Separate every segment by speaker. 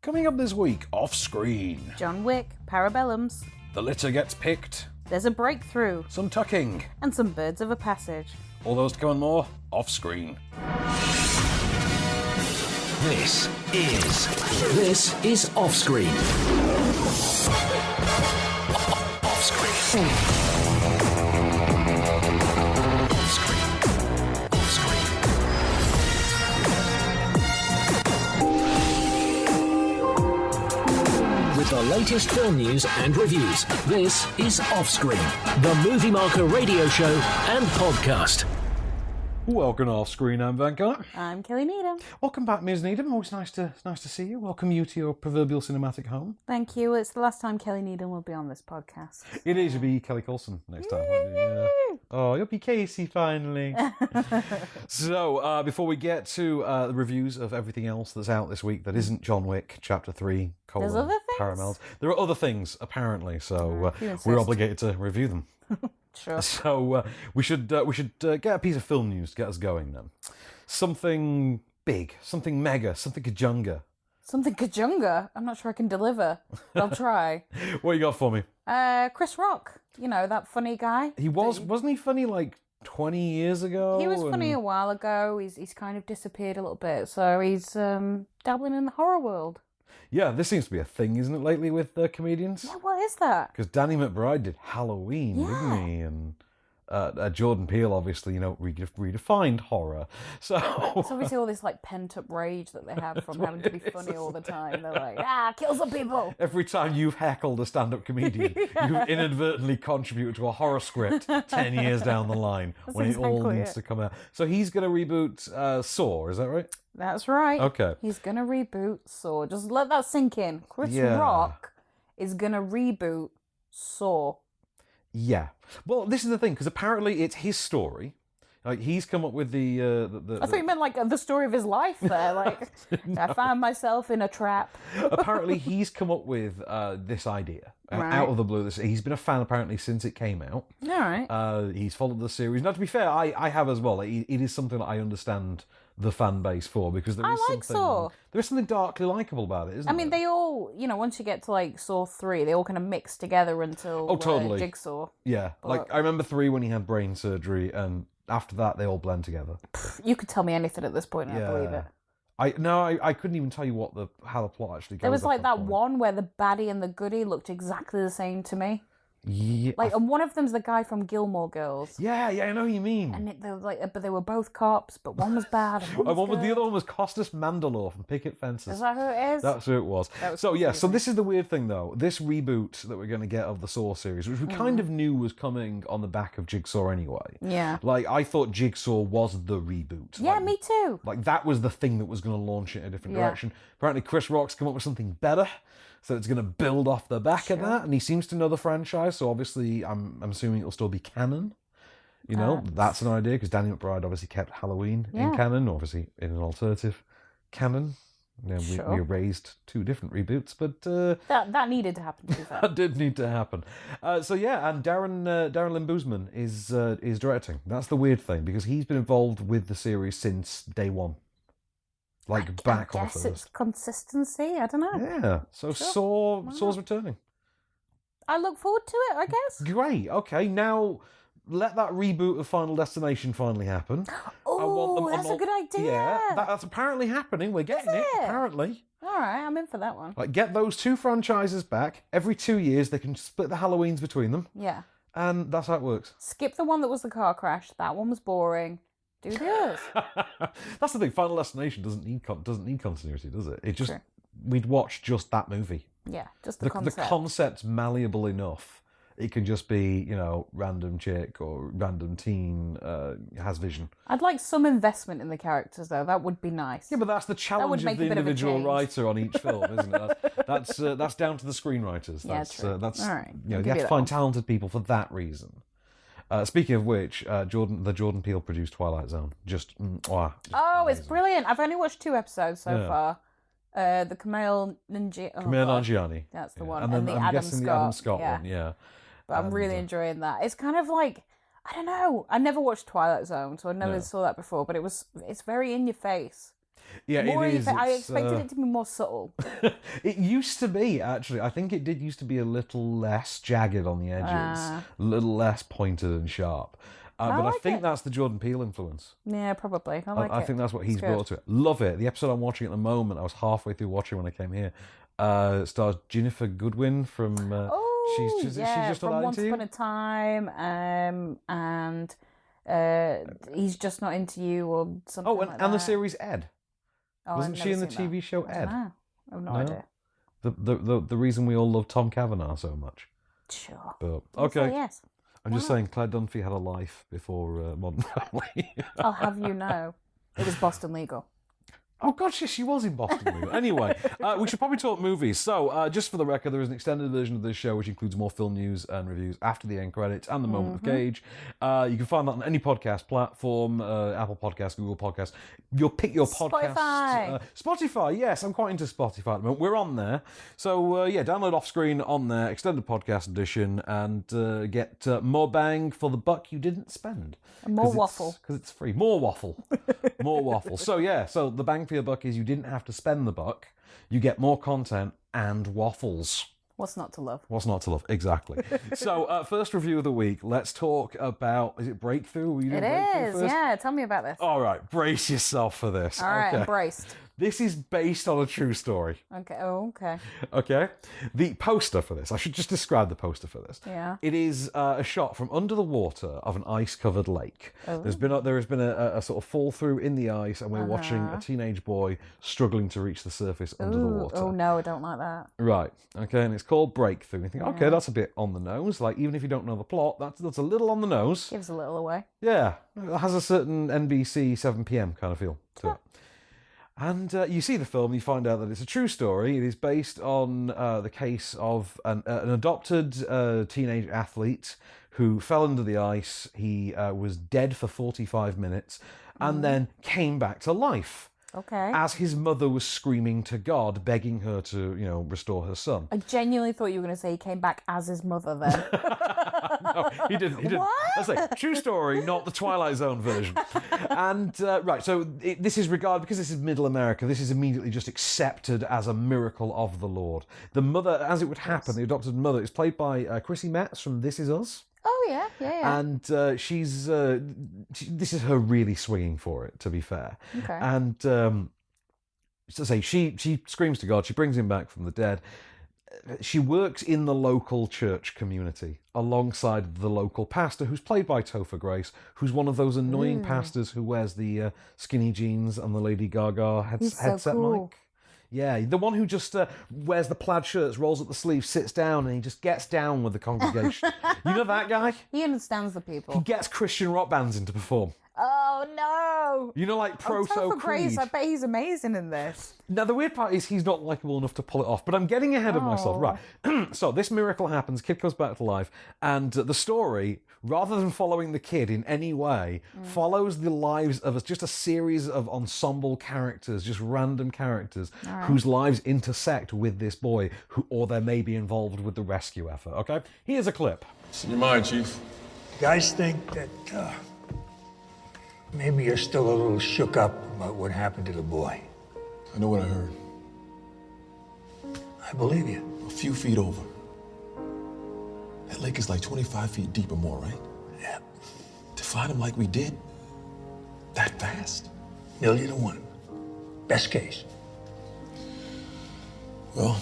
Speaker 1: Coming up this week, off screen.
Speaker 2: John Wick, Parabellums.
Speaker 1: The litter gets picked.
Speaker 2: There's a breakthrough.
Speaker 1: Some tucking.
Speaker 2: And some birds of a passage.
Speaker 1: All those to come and more, off screen.
Speaker 3: This is Off Screen. Off Screen. Off Screen. Off Screen. With the latest film news and reviews, this is Off Screen, the Movie Marker radio show and podcast.
Speaker 1: Welcome off screen, I'm Van Connor.
Speaker 2: I'm Kelly Needham.
Speaker 1: Welcome back, Ms. Needham. Always nice to see you. Welcome you to your proverbial cinematic home.
Speaker 2: Thank you. It's the last time Kelly Needham will be on this podcast.
Speaker 1: It is. You'll be Kelly Coulson next time, won't you? Yeah. Oh, you'll be Casey finally. So, before we get to the reviews of everything else that's out this week that isn't John Wick, Chapter 3,
Speaker 2: There's other things?
Speaker 1: Parabellums. There are other things, apparently, so we're obligated to review them.
Speaker 2: Sure.
Speaker 1: So we should get a piece of film news to get us going then. Something big, something mega, something kajunga.
Speaker 2: Something kajunga? I'm not sure I can deliver. But I'll try.
Speaker 1: What you got for me?
Speaker 2: Chris Rock. You know, that funny guy.
Speaker 1: He wasn't he funny like 20 years ago?
Speaker 2: He was funny a while ago. He's kind of disappeared a little bit. So he's dabbling in the horror world.
Speaker 1: Yeah, this seems to be a thing, isn't it, lately with comedians?
Speaker 2: Yeah, what is that?
Speaker 1: Because Danny McBride did Halloween, didn't he? And Jordan Peele, obviously, redefined horror. So
Speaker 2: it's obviously all this like pent up rage that they have from having to be funny all the time. They're like, kill some people.
Speaker 1: Every time you've heckled a stand-up comedian, you've inadvertently contributed to a horror script 10 years down the line when it all needs to come out. So he's going to reboot Saw, is that right?
Speaker 2: That's right.
Speaker 1: Okay.
Speaker 2: He's going to reboot Saw. Just let that sink in. Chris Rock is going to reboot Saw.
Speaker 1: Yeah. Well, this is the thing, because apparently it's his story. Like, he's come up with the
Speaker 2: I thought you meant like the story of his life there. Like, I found myself in a trap.
Speaker 1: Apparently he's come up with this idea out of the blue. He's been a fan apparently since it came out.
Speaker 2: All right.
Speaker 1: He's followed the series. Now, to be fair, I have as well. It is something that I understand the fan base for, because there is something darkly likable about it, isn't there?
Speaker 2: I mean, they all, once you get to like Saw 3, they all kind of mix together until
Speaker 1: totally.
Speaker 2: Jigsaw.
Speaker 1: Yeah.
Speaker 2: But
Speaker 1: like, I remember 3 when he had brain surgery, and after that, they all blend together.
Speaker 2: You could tell me anything at this point, and I believe it.
Speaker 1: I couldn't even tell you how the plot actually goes.
Speaker 2: There was like that one where the baddie and the goodie looked exactly the same to me.
Speaker 1: Yeah,
Speaker 2: and one of them's the guy from Gilmore Girls.
Speaker 1: Yeah, I know who you mean.
Speaker 2: And they were but they were both cops, but one was bad and one was good.
Speaker 1: The other one was Costas Mandalore from Picket Fences.
Speaker 2: Is that who it is?
Speaker 1: That's who it was. So this is the weird thing though. This reboot that we're going to get of the Saw series, which we kind of knew was coming on the back of Jigsaw anyway.
Speaker 2: Yeah.
Speaker 1: Like, I thought Jigsaw was the reboot.
Speaker 2: Yeah,
Speaker 1: like,
Speaker 2: me too.
Speaker 1: Like, that was the thing that was going to launch it in a different direction. Apparently Chris Rock's come up with something better. So it's going to build off the back of that, and he seems to know the franchise. So obviously, I'm assuming it'll still be canon. That's an idea, because Danny McBride obviously kept Halloween in canon, obviously in an alternative canon. We erased 2 different reboots, but
Speaker 2: that needed to happen. To be fair.
Speaker 1: That did need to happen. And Darren Lynn Bousman is directing. That's the weird thing, because he's been involved with the series since day one. Like, I
Speaker 2: guess it's consistency. I don't know.
Speaker 1: Yeah. So Saw's returning.
Speaker 2: I look forward to it, I guess.
Speaker 1: Great. Okay. Now let that reboot of Final Destination finally happen.
Speaker 2: Oh, that's a good idea.
Speaker 1: Yeah, that's apparently happening. We're getting it apparently.
Speaker 2: All right, I'm in for that one.
Speaker 1: Like, get those 2 franchises back every 2 years. They can split the Halloweens between them.
Speaker 2: Yeah.
Speaker 1: And that's how it works.
Speaker 2: Skip the one that was the car crash. That one was boring. Do this.
Speaker 1: That's the thing. Final Destination doesn't need continuity, does it? It just we'd watch just that movie.
Speaker 2: Yeah, just the concept.
Speaker 1: The concept's malleable enough. It can just be, random chick or random teen has vision. I'd
Speaker 2: like some investment in the characters, though. That would be nice.
Speaker 1: Yeah, but that's the challenge of the individual writer on each film, isn't it? That's down to the screenwriters.
Speaker 2: True.
Speaker 1: All
Speaker 2: right.
Speaker 1: You have to find talented people for that reason. Speaking of which, the Jordan Peele produced Twilight Zone. Just
Speaker 2: it's brilliant. I've only watched 2 episodes so far. The Kumail
Speaker 1: Nanjiani.
Speaker 2: That's the one.
Speaker 1: And then
Speaker 2: the
Speaker 1: I'm
Speaker 2: Adam
Speaker 1: guessing
Speaker 2: Scott.
Speaker 1: the Adam Scott one, yeah.
Speaker 2: But I'm really enjoying that. It's kind of like, I don't know. I never watched Twilight Zone, so I never saw that before. But it's very in your face.
Speaker 1: Yeah,
Speaker 2: More
Speaker 1: it is.
Speaker 2: I
Speaker 1: It's,
Speaker 2: expected it to be more subtle.
Speaker 1: It used to be, actually. I think it did used to be a little less jagged on the edges, a little less pointed and sharp. But I
Speaker 2: like
Speaker 1: think
Speaker 2: it.
Speaker 1: that's the Jordan Peele influence.
Speaker 2: Yeah, probably. I like it.
Speaker 1: I think that's what he's
Speaker 2: It's good.
Speaker 1: brought to it. Love it. The episode I'm watching at the moment, I was halfway through watching when I came here. Stars Jennifer Goodwin from. She's just
Speaker 2: from
Speaker 1: not
Speaker 2: Once
Speaker 1: into
Speaker 2: Upon
Speaker 1: you.
Speaker 2: a Time, and He's Just Not Into You, or something
Speaker 1: Oh,
Speaker 2: like that.
Speaker 1: and the series Ed.
Speaker 2: Oh,
Speaker 1: Wasn't
Speaker 2: I've
Speaker 1: she in
Speaker 2: never
Speaker 1: the
Speaker 2: seen
Speaker 1: TV show
Speaker 2: that. I
Speaker 1: Ed?
Speaker 2: don't know. I have no
Speaker 1: No?
Speaker 2: idea.
Speaker 1: The reason we all love Tom Cavanaugh so much.
Speaker 2: Sure.
Speaker 1: But
Speaker 2: I'll say
Speaker 1: okay,
Speaker 2: yes.
Speaker 1: I'm just saying Claire Dunphy had a life before Modern Family.
Speaker 2: I'll have you know, it was Boston Legal.
Speaker 1: Oh, God, she was in Boston. Anyway, we should probably talk movies. So, just for the record, there is an extended version of this show which includes more film news and reviews after the end credits and the moment of Cage. You can find that on any podcast platform, Apple Podcasts, Google Podcasts. You'll pick your podcast.
Speaker 2: Spotify.
Speaker 1: Spotify, yes, I'm quite into Spotify at the moment. We're on there. So, download Off Screen on there, extended podcast edition, and get more bang for the buck you didn't spend.
Speaker 2: And more waffle.
Speaker 1: Because it's free. More waffle. More waffle. So the bang for your buck is you didn't have to spend the buck. You get more content and waffles.
Speaker 2: What's not to love?
Speaker 1: What's not to love? Exactly. So, first review of the week. Let's talk about, is it Breakthrough? Were you doing
Speaker 2: It
Speaker 1: Breakthrough
Speaker 2: is,
Speaker 1: first?
Speaker 2: yeah. Tell me about this.
Speaker 1: All right, brace yourself for this.
Speaker 2: All right,
Speaker 1: okay.
Speaker 2: embraced.
Speaker 1: This is based on a true story.
Speaker 2: Okay. Oh, okay.
Speaker 1: Okay? The poster for this, I should just describe the poster for this.
Speaker 2: Yeah.
Speaker 1: It is a shot from under the water of an ice-covered lake.
Speaker 2: Oh.
Speaker 1: There has been a sort of fall through in the ice, and we're watching a teenage boy struggling to reach the surface under the water.
Speaker 2: Oh, no, I don't like that.
Speaker 1: Right. Okay, and it's called Breakthrough. You think, okay, that's a bit on the nose. Like, even if you don't know the plot, that's a little on the nose.
Speaker 2: Gives a little away.
Speaker 1: Yeah, it has a certain NBC 7 p.m. kind of feel to it. And you see the film, you find out that it's a true story. It is based on the case of an adopted teenage athlete who fell under the ice. He was dead for 45 minutes and then came back to life.
Speaker 2: Okay.
Speaker 1: As his mother was screaming to God, begging her to, restore her son.
Speaker 2: I genuinely thought you were going to say he came back as his mother then.
Speaker 1: No, he didn't. He didn't.
Speaker 2: What?
Speaker 1: I say, true story, not the Twilight Zone version. And, so this is regarded, because this is Middle America, this is immediately just accepted as a miracle of the Lord. The mother, as it would happen, the adopted mother, is played by Chrissy Metz from This Is Us.
Speaker 2: Oh, yeah.
Speaker 1: And she's this is her really swinging for it, to be fair.
Speaker 2: Okay.
Speaker 1: And to say, she screams to God. She brings him back from the dead. She works in the local church community alongside the local pastor, who's played by Topher Grace, who's one of those annoying pastors who wears the skinny jeans and the Lady Gaga headset
Speaker 2: cool.
Speaker 1: mic. Yeah, the one who just wears the plaid shirts, rolls up the sleeves, sits down, and he just gets down with the congregation. You know that guy?
Speaker 2: He understands the
Speaker 1: He
Speaker 2: people.
Speaker 1: gets Christian rock bands in to perform.
Speaker 2: Oh, no.
Speaker 1: You know, like Proto
Speaker 2: Topher Grace,
Speaker 1: Creed.
Speaker 2: I bet he's amazing in this.
Speaker 1: Now, the weird part is he's not likable enough to pull it off, but I'm getting ahead of myself. Right. So this miracle happens, kid comes back to life, and the story, rather than following the kid in any way, follows the lives of just a series of ensemble characters, just random characters, whose lives intersect with this boy, or they may be involved with the rescue effort, okay? Here's a clip.
Speaker 4: What's in your mind, Chief?
Speaker 5: Guys think that maybe you're still a little shook up about what happened to the boy.
Speaker 4: I know what I heard.
Speaker 5: I believe you.
Speaker 4: A few feet over. That lake is like 25 feet deep or more, right?
Speaker 5: Yeah.
Speaker 4: To find him like we did, that fast?
Speaker 5: 1,000,000 to 1. Best case.
Speaker 4: Well,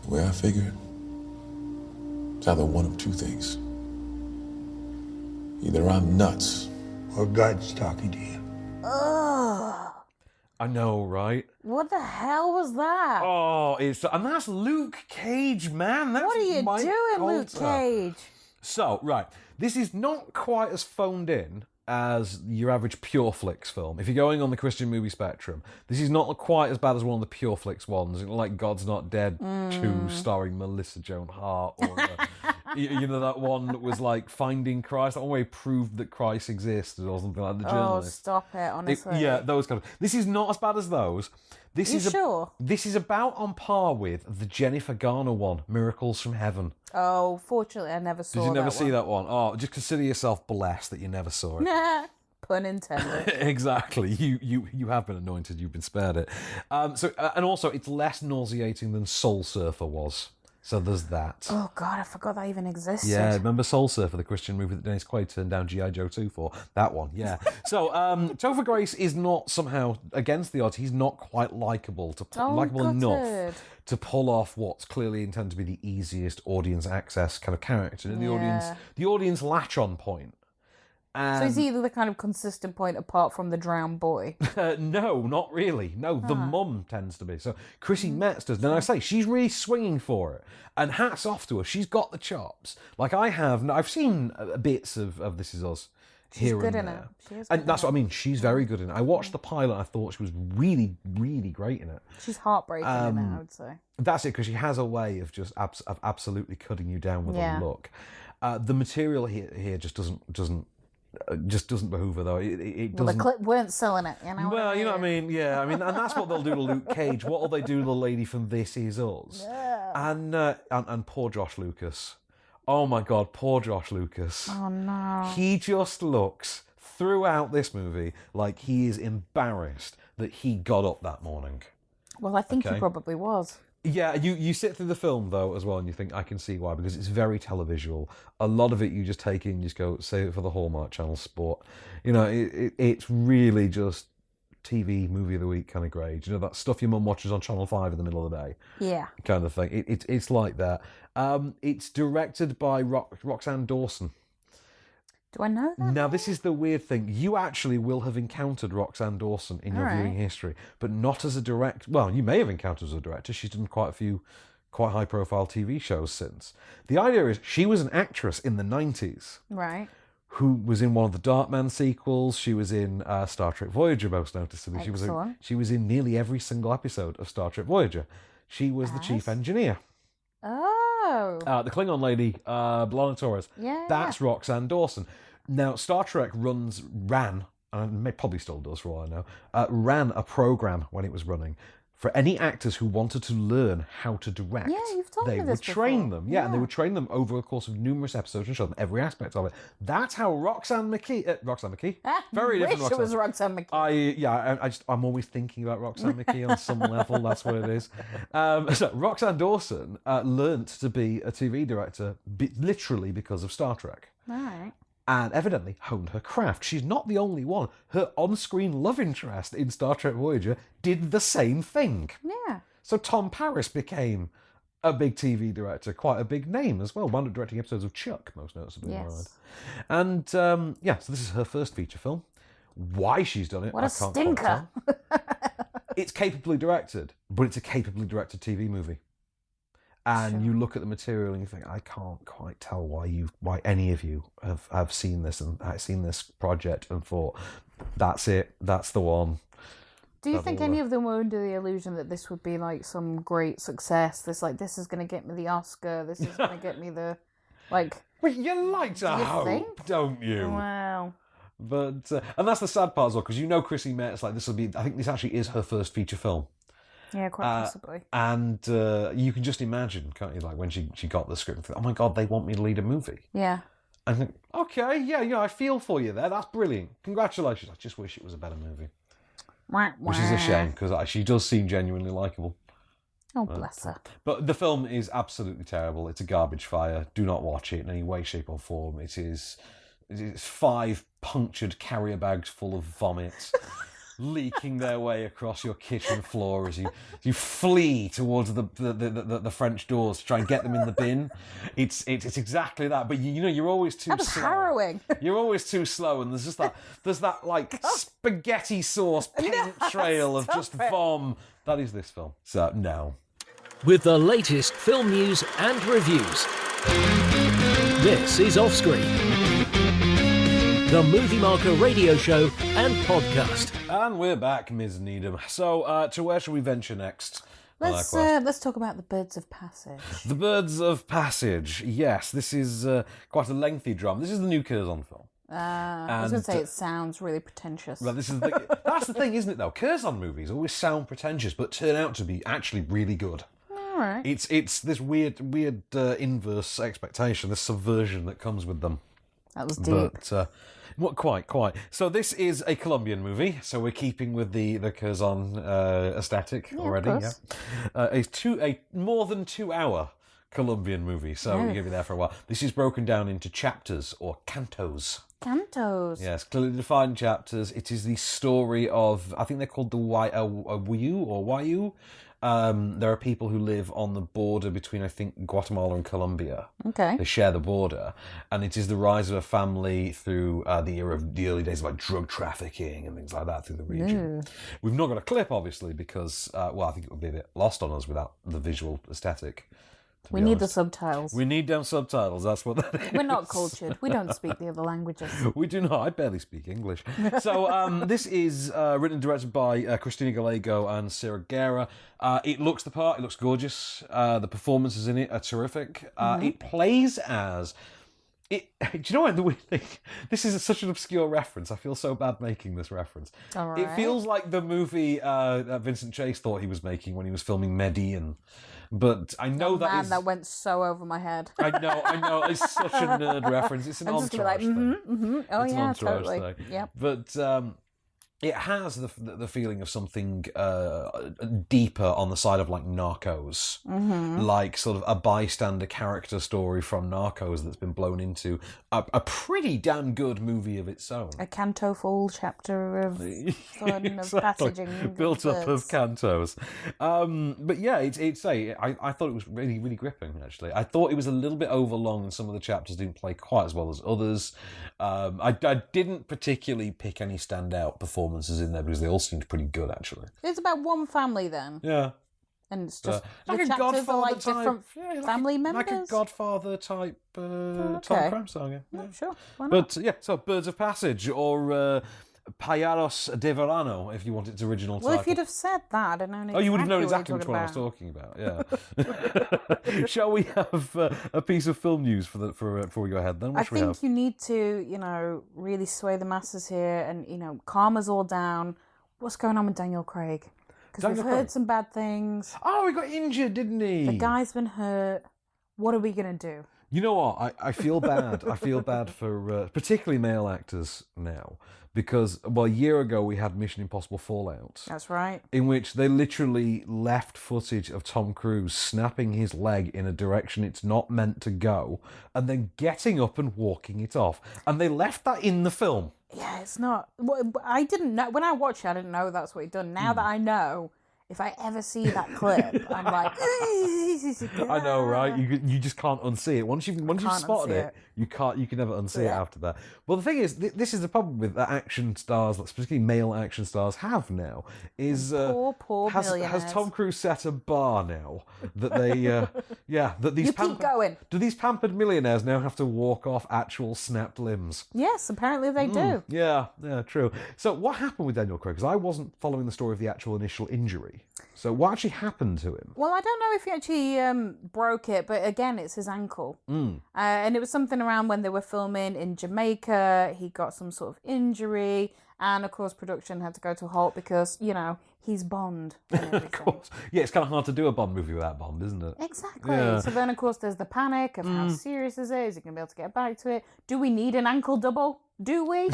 Speaker 4: the way I figure it, it's either one of two things. Either I'm nuts,
Speaker 5: Or God's talking to you.
Speaker 2: Ugh.
Speaker 1: I know, right?
Speaker 2: What the hell was that?
Speaker 1: Oh, and that's Luke Cage, man. That's
Speaker 2: what are you
Speaker 1: Mike
Speaker 2: doing, Luke
Speaker 1: Coulter.
Speaker 2: Cage?
Speaker 1: So, right, this is not quite as phoned in as your average Pure Flix film. If you're going on the Christian movie spectrum, this is not quite as bad as one of the Pure Flix ones, like God's Not Dead 2, starring Melissa Joan Hart, or you know, that one that was like Finding Christ, that one where he proved that Christ existed, or something like The
Speaker 2: Oh,
Speaker 1: Journalist.
Speaker 2: stop it, honestly.
Speaker 1: Yeah, those kind of. This is not as bad as those. This
Speaker 2: You
Speaker 1: is
Speaker 2: sure?
Speaker 1: This is about on par with the Jennifer Garner one, Miracles from Heaven.
Speaker 2: Oh, fortunately, I never saw that.
Speaker 1: Did you never see
Speaker 2: one.
Speaker 1: that one? Oh, just consider yourself blessed that you never saw it.
Speaker 2: Nah. Pun intended.
Speaker 1: Exactly. You have been anointed. You've been spared it. And also, it's less nauseating than Soul Surfer was. So there's that.
Speaker 2: Oh, God, I forgot that even existed.
Speaker 1: Yeah, remember Soul Surfer, the Christian movie that Dennis Quaid turned down G.I. Joe 2 for? That one, yeah. So, Topher Grace is not somehow against the odds. He's not quite likeable enough to pull off what's clearly intended to be the easiest audience access kind of character. The audience latch-on point.
Speaker 2: So is he the kind of consistent point apart from the drowned boy?
Speaker 1: No, not really. No, the mum tends to be. So Chrissy Metz does. And I say, she's really swinging for it. And hats off to her. She's got the chops. Like I have. I've seen bits of This Is Us here and there. She's good in it. She is good and that's what I mean. She's very good in it. I watched the pilot and I thought she was really, really great in it.
Speaker 2: She's heartbreaking in it, I would say.
Speaker 1: That's it, because she has a way of just of absolutely cutting you down with a look. The material here just doesn't behoove her, though. It doesn't.
Speaker 2: Well, the clip weren't selling it, you know.
Speaker 1: Well, you know what I mean. Yeah, I mean, and that's what they'll do to Luke Cage. What will they do to the lady from This Is Us? Yeah. And poor Josh Lucas. Oh my God, poor Josh Lucas.
Speaker 2: Oh no.
Speaker 1: He just looks throughout this movie like he is embarrassed that he got up that morning.
Speaker 2: Well, I think he probably was.
Speaker 1: Yeah, you sit through the film, though, as well, and you think, I can see why, because it's very televisual. A lot of it you just take in and just go, save it for the Hallmark Channel sport. You know, it's really just TV movie of the week kind of grade. You know, that stuff your mum watches on Channel 5 in the middle of the day.
Speaker 2: Yeah.
Speaker 1: Kind of thing. It's like that. It's directed by Roxanne Dawson.
Speaker 2: Do I know that?
Speaker 1: Now, this is the weird thing. You actually will have encountered Roxanne Dawson in your viewing history, but not as a director. Well, you may have encountered her as a director. She's done quite a few quite high-profile TV shows since. The idea is she was an actress in the 90s.
Speaker 2: Right.
Speaker 1: Who was in one of the Darkman sequels. She was in Star Trek Voyager, most noticeably. She was in nearly every single episode of Star Trek Voyager. She was the chief engineer.
Speaker 2: Oh.
Speaker 1: The Klingon lady, B'Elanna Torres.
Speaker 2: Yeah.
Speaker 1: That's Roxanne Dawson. Now, Star Trek ran, and probably still does for all I know, ran a program when it was running for any actors who wanted to learn how to direct.
Speaker 2: Yeah, you've told me this
Speaker 1: They would train
Speaker 2: before.
Speaker 1: them, and they would train them over the course of numerous episodes and show them every aspect of it. That's how Roxanne McKee, very different.
Speaker 2: Wish it was Roxanne McKee.
Speaker 1: I'm always thinking about Roxanne McKee on some level. That's what it is. So Roxanne Dawson learnt to be a TV director literally because of Star Trek.
Speaker 2: Right.
Speaker 1: And evidently honed her craft. She's not the only one. Her on-screen love interest in Star Trek Voyager did the same thing.
Speaker 2: Yeah.
Speaker 1: So Tom Paris became a big TV director, quite a big name as well. Wound up directing episodes of Chuck, most noticeably.
Speaker 2: Yes.
Speaker 1: And so this is her first feature film. Why she's done it,
Speaker 2: what
Speaker 1: I
Speaker 2: a
Speaker 1: can't
Speaker 2: stinker.
Speaker 1: quite tell. It's capably directed, but it's a capably directed TV movie. And you look at the material and you think, I can't quite tell why any of you have seen this and seen this project and thought, that's it, that's the one.
Speaker 2: Do you think any of them were under the illusion that this would be like some great success? This is going to get me the Oscar. This is going to get me the Well,
Speaker 1: you like to hope, don't you?
Speaker 2: Wow.
Speaker 1: But and that's the sad part as well, because Chrissy Metz, I think this actually is her first feature film.
Speaker 2: Yeah, quite possibly.
Speaker 1: And you can just imagine, can't you, like when she got the script and think, oh my God, they want me to lead a movie.
Speaker 2: Yeah.
Speaker 1: I think, okay, yeah, I feel for you there. That's brilliant. Congratulations. I just wish it was a better movie. Which is a shame, because she does seem genuinely likeable.
Speaker 2: Oh, bless her.
Speaker 1: But the film is absolutely terrible. It's a garbage fire. Do not watch it in any way, shape or form. It's 5 punctured carrier bags full of vomit leaking their way across your kitchen floor as you flee towards the French doors to try and get them in the bin. It's exactly that. But you're always too slow.
Speaker 2: That was harrowing.
Speaker 1: You're always too slow, and there's that like spaghetti sauce paint trail of just vom. That is this film. So no.
Speaker 3: With the latest film news and reviews. This is Offscreen, the Movie Marker radio show and podcast.
Speaker 1: And we're back, Ms. Needham. So, to where shall we venture next?
Speaker 2: Let's talk about the Birds of Passage.
Speaker 1: The Birds of Passage. Yes, this is quite a lengthy drama. This is the new Curzon film.
Speaker 2: I was going to say it sounds really pretentious.
Speaker 1: Well, that's the thing, isn't it? Though Curzon movies always sound pretentious, but turn out to be actually really good.
Speaker 2: All right.
Speaker 1: It's this weird inverse expectation, this subversion that comes with them.
Speaker 2: That was deep.
Speaker 1: But What, quite. So this is a Colombian movie, so we're keeping with the Curzon aesthetic already.
Speaker 2: Of
Speaker 1: Yeah, a more than 2 hour Colombian movie, so we're going to be there for a while. This is broken down into chapters or cantos.
Speaker 2: Cantos.
Speaker 1: Yes, clearly defined chapters. It is the story of, I think they're called the Wayu or Wayu. There are people who live on the border between, I think, Guatemala and Colombia.
Speaker 2: Okay.
Speaker 1: They share the border, and it is the rise of a family through the era of the early days of like drug trafficking and things like that through the region. We've not got a clip, obviously, because I think it would be a bit lost on us without the visual aesthetic.
Speaker 2: We need the subtitles.
Speaker 1: We need them subtitles. That's what that is.
Speaker 2: We're not cultured. We don't speak the other languages.
Speaker 1: We do not. I barely speak English. So this is written and directed by Christina Gallego and Sarah Guerra. It looks the part. It looks gorgeous. The performances in it are terrific. It plays as... do you know what the weird thing? This is such an obscure reference. I feel so bad making this reference.
Speaker 2: All right.
Speaker 1: It feels like the movie that Vincent Chase thought he was making when he was filming Medellin. But I know
Speaker 2: that went so over my head.
Speaker 1: I know. It's such a nerd reference. It's an
Speaker 2: I'm just
Speaker 1: entourage
Speaker 2: gonna be
Speaker 1: thing.
Speaker 2: Oh
Speaker 1: It's an
Speaker 2: yeah,
Speaker 1: entourage
Speaker 2: totally.
Speaker 1: thing.
Speaker 2: Yep.
Speaker 1: But it has the feeling of something deeper on the side of like Narcos, like sort of a bystander character story from Narcos that's been blown into a pretty damn good movie of its own.
Speaker 2: A canto full chapter of fun, of passaging.
Speaker 1: Built up of cantos. But yeah, I thought it was really, really gripping, actually. I thought it was a little bit overlong and some of the chapters didn't play quite as well as others. I didn't particularly pick any standout performances in there because they all seemed pretty good, actually.
Speaker 2: It's about one family then.
Speaker 1: Yeah.
Speaker 2: And it's just
Speaker 1: like
Speaker 2: the
Speaker 1: a
Speaker 2: chapters are like
Speaker 1: Godfather
Speaker 2: different family members.
Speaker 1: Like a Godfather type Tom Cruise song. Yeah.
Speaker 2: Oh, sure, why not?
Speaker 1: But yeah, so Birds of Passage or Payaros de Verano, if you want its original title.
Speaker 2: Well, if you'd have said that, I'd have known exactly
Speaker 1: you would have known
Speaker 2: what
Speaker 1: exactly
Speaker 2: you're
Speaker 1: which one I was
Speaker 2: talking
Speaker 1: talking about. Yeah. Shall we have a piece of film news before we go ahead? Then what
Speaker 2: I
Speaker 1: should we have?
Speaker 2: think you need to, really sway the masses here, and calm us all down. What's going on with Daniel Craig? Because we've heard some bad things.
Speaker 1: Oh, he got injured, didn't he?
Speaker 2: The guy's been hurt. What are we gonna do?
Speaker 1: You know what? I feel bad. I feel bad for particularly male actors now. Because, a year ago we had Mission Impossible Fallout.
Speaker 2: That's right.
Speaker 1: In which they literally left footage of Tom Cruise snapping his leg in a direction it's not meant to go, and then getting up and walking it off. And they left that in the film.
Speaker 2: Yeah, it's not... I didn't know... When I watched it, I didn't know that's what he'd done. Now that I know... If I ever see that clip, I'm like,
Speaker 1: I know, right? You just can't unsee it. Once you've spotted it, you can never unsee it after that. Well, the thing is, this is the problem with that action stars, particularly male action stars, have now. Is
Speaker 2: poor millionaires.
Speaker 1: Has Tom Cruise set a bar now that they that these
Speaker 2: keep going.
Speaker 1: Do these pampered millionaires now have to walk off actual snapped limbs?
Speaker 2: Yes, apparently they do.
Speaker 1: Yeah, true. So what happened with Daniel Craig? Because I wasn't following the story of the actual initial injury. So what actually happened to him?
Speaker 2: Well, I don't know if he actually broke it, but again, it's his ankle. And it was something around when they were filming in Jamaica. He got some sort of injury. And, of course, production had to go to a halt because, he's Bond and everything.
Speaker 1: Of course. Yeah, it's kind of hard to do a Bond movie without Bond, isn't it?
Speaker 2: Exactly.
Speaker 1: Yeah.
Speaker 2: So then, of course, there's the panic of how serious is it? Is he going to be able to get back to it? Do we need an ankle double? Do we?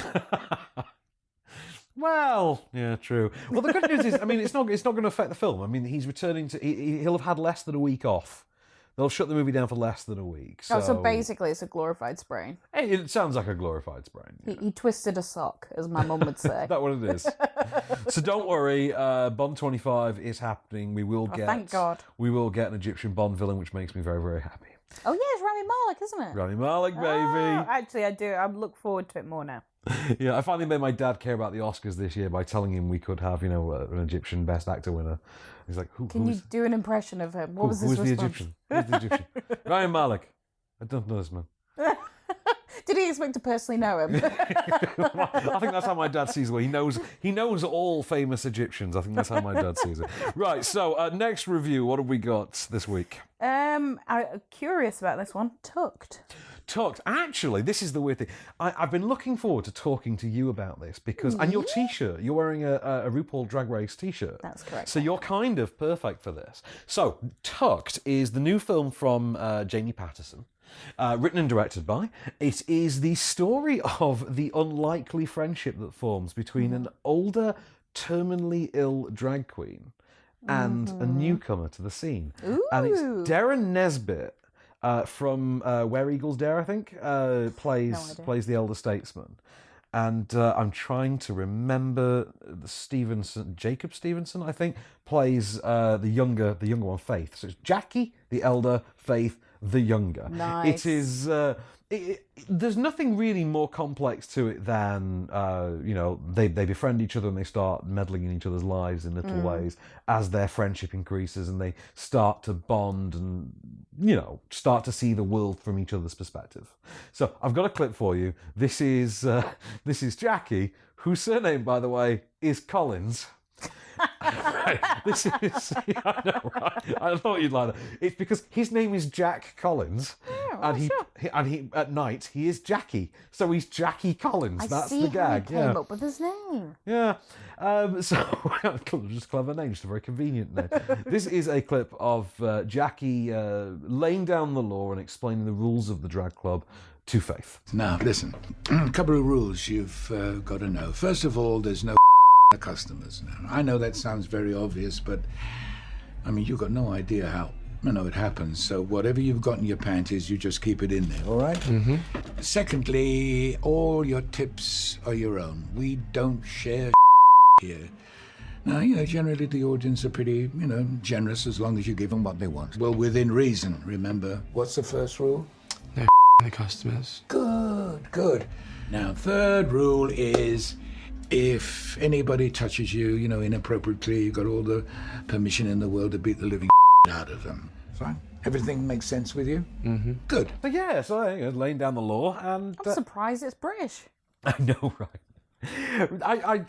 Speaker 1: Well, yeah, true. Well, the good news is, it's not going to affect the film. He's returning to... He'll have had less than a week off. They'll shut the movie down for less than a week.
Speaker 2: So basically it's a glorified sprain.
Speaker 1: It sounds like a glorified sprain. Yeah.
Speaker 2: He twisted a sock, as my mum would say.
Speaker 1: That's what it is. So don't worry, Bond 25 is happening. We will get...
Speaker 2: thank God.
Speaker 1: We will get an Egyptian Bond villain, which makes me very, very happy.
Speaker 2: Oh, yeah, it's Rami Malek, isn't it?
Speaker 1: Rami Malek, baby.
Speaker 2: Oh, actually, I do. I look forward to it more now.
Speaker 1: Yeah, I finally made my dad care about the Oscars this year by telling him we could have, an Egyptian Best Actor winner. He's like,
Speaker 2: Can you do an impression of him? What was his response?
Speaker 1: Who's the Egyptian? Ryan Malek. I don't know this man.
Speaker 2: Did he expect to personally know him?
Speaker 1: I think that's how my dad sees it. He knows all famous Egyptians. I think that's how my dad sees it. Right, so next review, what have we got this week?
Speaker 2: I'm curious about this one. Tucked.
Speaker 1: Actually, this is the weird thing. I've been looking forward to talking to you about this because, and your T-shirt, you're wearing a RuPaul Drag Race T-shirt.
Speaker 2: That's correct.
Speaker 1: So you're kind of perfect for this. So, Tucked is the new film from Jamie Patterson. written and directed by. It is the story of the unlikely friendship that forms between an older, terminally ill drag queen and a newcomer to the scene.
Speaker 2: Ooh.
Speaker 1: And it's Darren Nesbitt from Where Eagles Dare, I think, plays the elder statesman. And I'm trying to remember Jacob Stevenson, I think, plays the younger one, Faith. So it's Jackie, the elder, Faith, the younger.
Speaker 2: Nice.
Speaker 1: It is. There's nothing really more complex to it than they befriend each other and they start meddling in each other's lives in little ways as their friendship increases and they start to bond and start to see the world from each other's perspective. So I've got a clip for you. This is Jackie, whose surname, by the way, is Collins. Right. This is, I know, right? I thought you'd like that. It's because his name is Jack Collins, and he at night he is Jackie, so he's Jackie Collins. That's the gag.
Speaker 2: How he came up with his name.
Speaker 1: Yeah. So just clever name, just a very convenient name. This is a clip of Jackie laying down the law and explaining the rules of the drag club to Faith.
Speaker 6: Now, listen, a couple of rules you've got to know. First of all, there's no the customers. Now, I know that sounds very obvious, but I mean, you've got no idea how it happens. So whatever you've got in your panties, you just keep it in there, all right? Mm-hmm. Secondly, all your tips are your own. We don't share here. Now, generally the audience are pretty, generous as long as you give them what they want. Well, within reason, remember. What's the first rule?
Speaker 7: No the customers.
Speaker 6: Good. Now, third rule is if anybody touches you, inappropriately, you've got all the permission in the world to beat the living out of them. Fine? Everything makes sense with you? Mm-hmm. Good.
Speaker 1: But yeah, so laying down the law and...
Speaker 2: I'm surprised it's British.
Speaker 1: I know, right?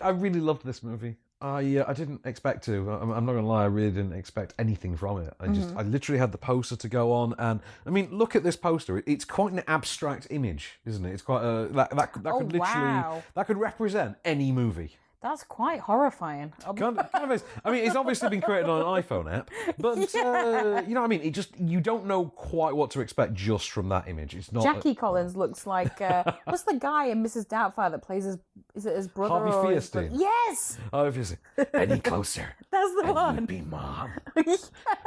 Speaker 1: I really loved this movie. I didn't expect to. I'm not going to lie, I really didn't expect anything from it. I literally had the poster to go on, and I mean, look at this poster. It's quite an abstract image, isn't it? It's quite that could literally that could represent any movie.
Speaker 2: That's quite horrifying.
Speaker 1: Kind of is. I mean, it's obviously been created on an iPhone app, but you know what I mean? You don't know quite what to expect just from that image. It's not.
Speaker 2: Jackie Collins looks like what's the guy in Mrs. Doubtfire that plays his brother?
Speaker 1: Harvey Fierstein.
Speaker 2: Yes.
Speaker 1: Oh, Fierstein. Any closer?
Speaker 2: That's the one.
Speaker 1: Would be Mom.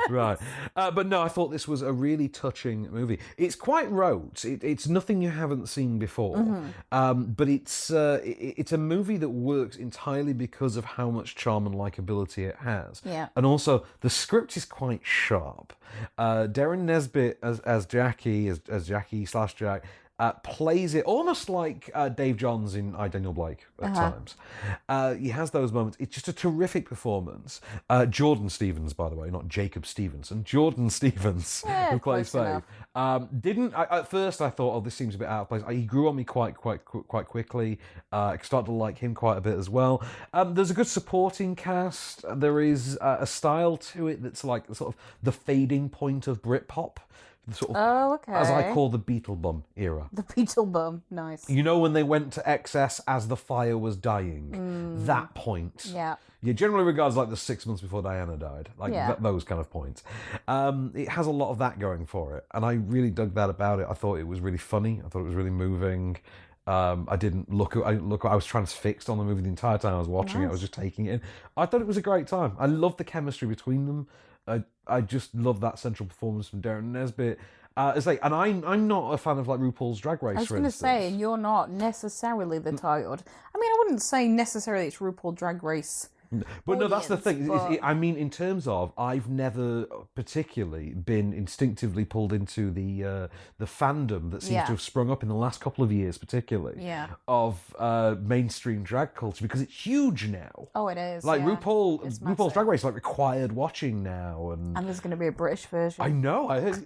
Speaker 1: Right. But no, I thought this was a really touching movie. It's quite rote. It's nothing you haven't seen before. But it's a movie that works entirely because of how much charm and likability it has.
Speaker 2: Yeah.
Speaker 1: And also, the script is quite sharp. Darren Nesbitt as Jackie, as Jackie/Jack, plays it almost like Dave Johns in I, Daniel Blake at times. He has those moments. It's just a terrific performance. Jordan Stevens, by the way, not Jacob Stevenson. Jordan Stevens, who plays Faith. At first I thought, this seems a bit out of place. He grew on me quite quickly. I started to like him quite a bit as well. There's a good supporting cast. There is a style to it that's like sort of the fading point of Britpop. Sort of,
Speaker 2: okay.
Speaker 1: As I call the Beetlebum era.
Speaker 2: The Beetlebum, nice.
Speaker 1: When they went to excess as the fire was dying, that point.
Speaker 2: Yeah.
Speaker 1: Yeah, generally regards like the 6 months before Diana died, those kind of points. It has a lot of that going for it, and I really dug that about it. I thought it was really funny. I thought it was really moving. I was transfixed on the movie the entire time I was watching it. I was just taking it in. I thought it was a great time. I loved the chemistry between them. I just love that central performance from Darren Nesbitt. And I'm not a fan of like RuPaul's Drag Race.
Speaker 2: I was going to say, and you're not necessarily the titled. I mean, I wouldn't say necessarily it's RuPaul Drag Race.
Speaker 1: But no, that's the thing.
Speaker 2: But...
Speaker 1: I mean, in terms of, I've never particularly been instinctively pulled into the fandom that seems to have sprung up in the last couple of years, particularly, of mainstream drag culture, because it's huge now.
Speaker 2: Oh, it is.
Speaker 1: Like RuPaul's Drag Race is like required watching now, and
Speaker 2: there's going to be a British version.
Speaker 1: I know. I heard.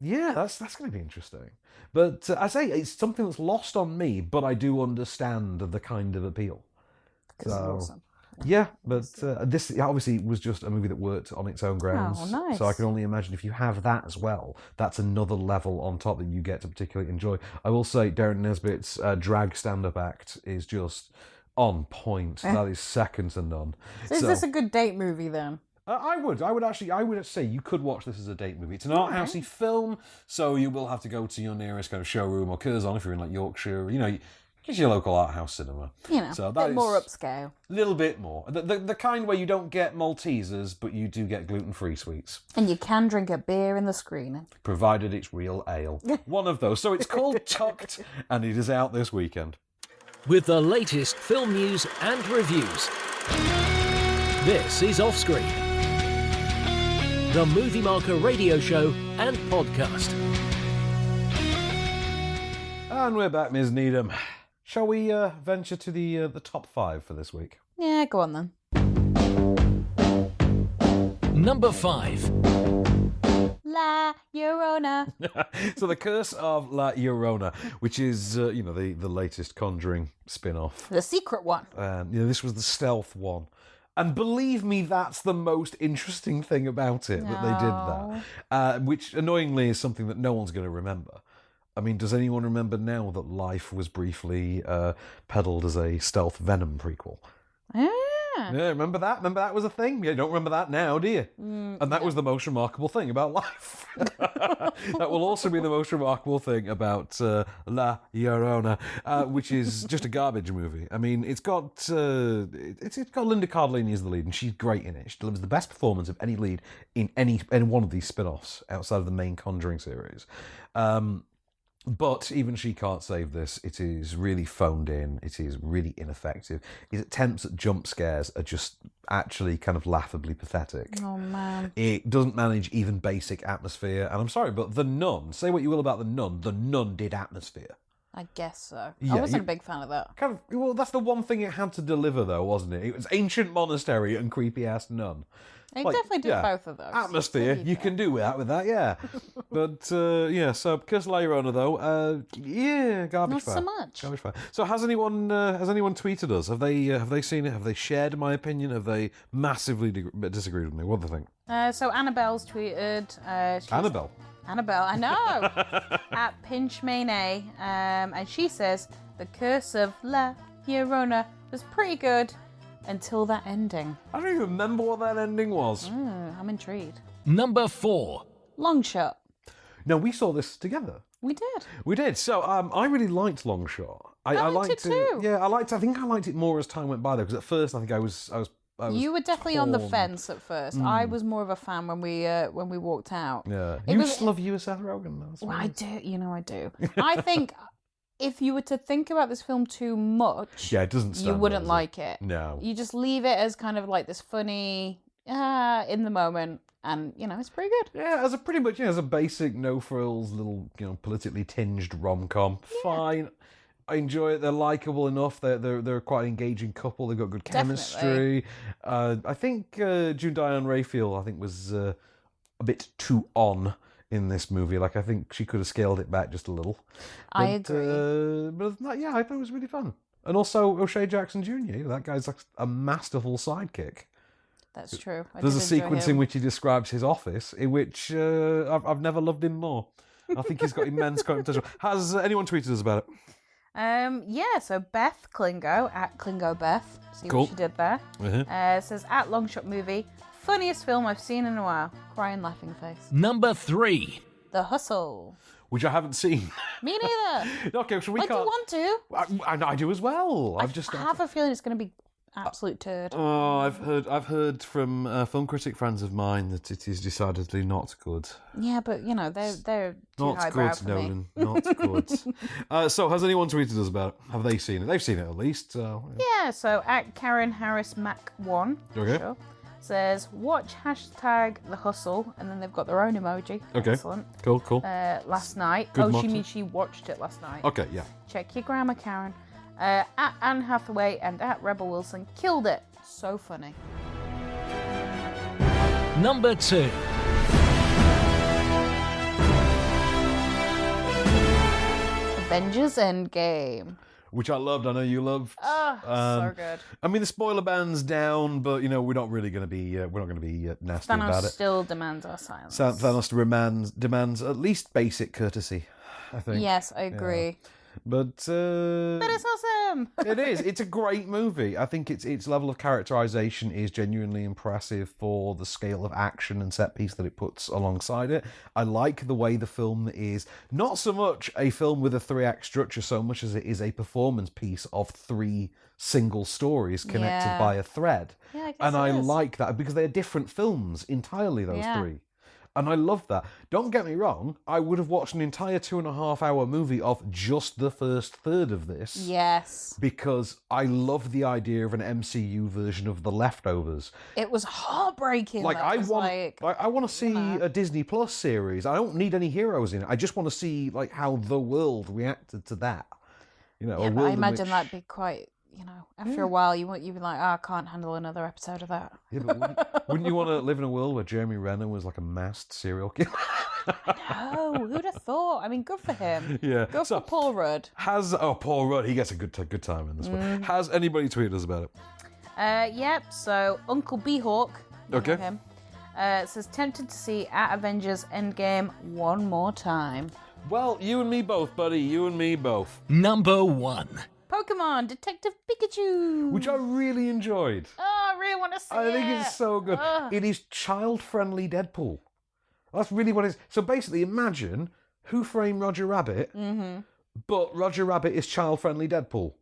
Speaker 1: Yeah, that's going to be interesting. But I say it's something that's lost on me, but I do understand the kind of appeal.
Speaker 2: Because it's awesome.
Speaker 1: Yeah, but this obviously was just a movie that worked on its own grounds.
Speaker 2: Oh, nice.
Speaker 1: So I can only imagine if you have that as well, that's another level on top that you get to particularly enjoy. I will say Darren Nesbitt's drag stand-up act is just on point. That is second to none.
Speaker 2: So is this a good date movie then?
Speaker 1: I would say you could watch this as a date movie. It's an art housey film, so you will have to go to your nearest kind of showroom or Curzon if you're in like Yorkshire. Just your local art house cinema.
Speaker 2: So a bit more upscale.
Speaker 1: A little bit more. The kind where you don't get Maltesers, but you do get gluten-free sweets.
Speaker 2: And you can drink a beer in the screening.
Speaker 1: Provided it's real ale. One of those. So it's called Tucked, and it is out this weekend.
Speaker 3: With the latest film news and reviews. This is Offscreen, the Movie Marker radio show and podcast.
Speaker 1: And we're back, Ms. Needham. Shall we venture to the top 5 for this week?
Speaker 2: Yeah, go on then.
Speaker 3: Number 5.
Speaker 2: La Llorona.
Speaker 1: So The Curse of La Llorona, which is, the latest Conjuring spin-off.
Speaker 2: The secret one.
Speaker 1: This was the stealth one. And believe me, that's the most interesting thing about it, that they did that. Which, annoyingly, is something that no one's going to remember. I mean, does anyone remember now that Life was briefly peddled as a stealth Venom prequel? Yeah, remember that? Remember that was a thing? You don't remember that now, do you? And that was the most remarkable thing about Life. That will also be the most remarkable thing about La Llorona, which is just a garbage movie. I mean, it's got Linda Cardellini as the lead, and she's great in it. She delivers the best performance of any lead in any one of these spin-offs outside of the main Conjuring series. But even she can't save this. It is really phoned in. It is really ineffective. Its attempts at jump scares are just actually kind of laughably pathetic.
Speaker 2: Oh, man.
Speaker 1: It doesn't manage even basic atmosphere. And I'm sorry, but The Nun, say what you will about The Nun did atmosphere.
Speaker 2: I guess so.
Speaker 1: Yeah,
Speaker 2: I wasn't a big fan of that.
Speaker 1: Well, that's the one thing it had to deliver, though, wasn't it? It was ancient monastery and creepy-ass nun.
Speaker 2: It definitely did both of those.
Speaker 1: Atmosphere, you can do with that, yeah. But, so Curse of La Llorona, though, garbage
Speaker 2: Not
Speaker 1: fire.
Speaker 2: so much.
Speaker 1: Garbage fire. So has anyone tweeted us? Have they seen it? Have they shared my opinion? Have they massively disagreed with me? What do they think?
Speaker 2: So Annabelle's tweeted...
Speaker 1: Annabelle,
Speaker 2: I know! At Pinchmane, and she says, The Curse of La Llorona was pretty good until that ending.
Speaker 1: I don't even remember what that ending was.
Speaker 2: I'm intrigued.
Speaker 3: Number 4.
Speaker 2: Long Shot.
Speaker 1: No, we saw this together.
Speaker 2: We did.
Speaker 1: We did. So I really liked Long Shot.
Speaker 2: I liked it too.
Speaker 1: Yeah, I think I liked it more as time went by, though, because at first I think I was
Speaker 2: You were definitely on the
Speaker 1: torn.
Speaker 2: fence at first. I was more of a fan when we walked out.
Speaker 1: Yeah.
Speaker 2: It
Speaker 1: You
Speaker 2: was-
Speaker 1: still love you as Seth Rogen, though.
Speaker 2: Well, I do. I do. I think if you were to think about this film too much,
Speaker 1: Yeah, it doesn't stand
Speaker 2: you wouldn't
Speaker 1: there,
Speaker 2: like it.
Speaker 1: No.
Speaker 2: You just leave it as kind of like this funny, in the moment, and it's pretty good.
Speaker 1: Yeah, as a pretty much as a basic no frills little politically tinged rom com. Fine, I enjoy it. They're likable enough. They're quite an engaging couple. They've got good chemistry. I think June Diane Raphael was a bit too on in this movie. Like, I think she could have scaled it back just a little.
Speaker 2: I agree.
Speaker 1: But other than that, I thought it was really fun. And also O'Shea Jackson Jr. That guy's like a masterful sidekick.
Speaker 2: That's true.
Speaker 1: There's a sequence in which he describes his office, in which I've never loved him more. I think he's got immense potential. Has anyone tweeted us about it?
Speaker 2: So Beth Klingo, at Klingo Beth, see
Speaker 1: Cool.
Speaker 2: what she did there, says, at Long Shot Movie, funniest film I've seen in a while. Crying laughing face.
Speaker 3: Number 3.
Speaker 2: The Hustle.
Speaker 1: Which I haven't seen.
Speaker 2: Me neither.
Speaker 1: Okay, so we
Speaker 2: I do
Speaker 1: can't.
Speaker 2: want to.
Speaker 1: I do as well.
Speaker 2: I have a feeling it's going to be absolute turd.
Speaker 1: Oh, I've heard from film critic friends of mine that it is decidedly not good.
Speaker 2: Yeah, but they're too
Speaker 1: Not
Speaker 2: highbrow
Speaker 1: good,
Speaker 2: for me.
Speaker 1: Nolan. Not good. So has anyone tweeted us about it? Have they seen it? They've seen it at least.
Speaker 2: Yeah, so at Karen Harris Mac 1,
Speaker 1: Okay.
Speaker 2: sure, says, watch hashtag The Hustle, and then they've got their own emoji.
Speaker 1: Okay.
Speaker 2: Excellent.
Speaker 1: Cool.
Speaker 2: Last night.
Speaker 1: Good
Speaker 2: she
Speaker 1: motto.
Speaker 2: means she watched it last night.
Speaker 1: Okay, yeah.
Speaker 2: Check your grammar, Karen. At Anne Hathaway and at Rebel Wilson killed it. So funny.
Speaker 3: Number 2.
Speaker 2: Avengers Endgame.
Speaker 1: Which I loved. I know you loved.
Speaker 2: Oh, so good.
Speaker 1: I mean, the spoiler band's down, but we're not really going to be. We're not going to be nasty
Speaker 2: Thanos
Speaker 1: about it.
Speaker 2: still demands our silence.
Speaker 1: Thanos demands at least basic courtesy, I think.
Speaker 2: Yes, I agree.
Speaker 1: But
Speaker 2: it's awesome.
Speaker 1: it is. It's a great movie. I think its level of characterization is genuinely impressive for the scale of action and set piece that it puts alongside it. I like the way the film is not so much a film with a 3-act structure so much as it is a performance piece of 3 single stories connected by a thread.
Speaker 2: Yeah, I guess
Speaker 1: and I
Speaker 2: it is.
Speaker 1: like that because they're different films entirely, those 3. And I love that. Don't get me wrong, I would have watched an entire 2.5-hour movie of just the first third of this.
Speaker 2: Yes.
Speaker 1: Because I love the idea of an MCU version of The Leftovers.
Speaker 2: It was heartbreaking.
Speaker 1: Like, I want to see a Disney Plus series. I don't need any heroes in it. I just want to see like how the world reacted to that. You know,
Speaker 2: Yeah,
Speaker 1: a
Speaker 2: but
Speaker 1: world
Speaker 2: I
Speaker 1: in
Speaker 2: imagine
Speaker 1: which...
Speaker 2: that'd be quite, after a while, you'd be like, I can't handle another episode of that.
Speaker 1: Yeah, but wouldn't you want to live in a world where Jeremy Renner was like a masked serial killer?
Speaker 2: No, who'd have thought? I mean, good for him.
Speaker 1: Yeah.
Speaker 2: Good for Paul Rudd.
Speaker 1: Paul Rudd, he gets a good time in this one. Has anybody tweeted us about it?
Speaker 2: Yep, so Uncle B-Hawk,
Speaker 1: Okay.
Speaker 2: him, says, tempted to see at Avengers Endgame one more time.
Speaker 1: Well, you and me both, buddy. You and me both.
Speaker 3: Number 1.
Speaker 2: Pokemon Detective Pikachu.
Speaker 1: Which I really enjoyed.
Speaker 2: Oh, I really want to see it.
Speaker 1: I think it's so good. It is child-friendly Deadpool. That's really what it is. So basically, imagine Who Framed Roger Rabbit, but Roger Rabbit is child-friendly Deadpool,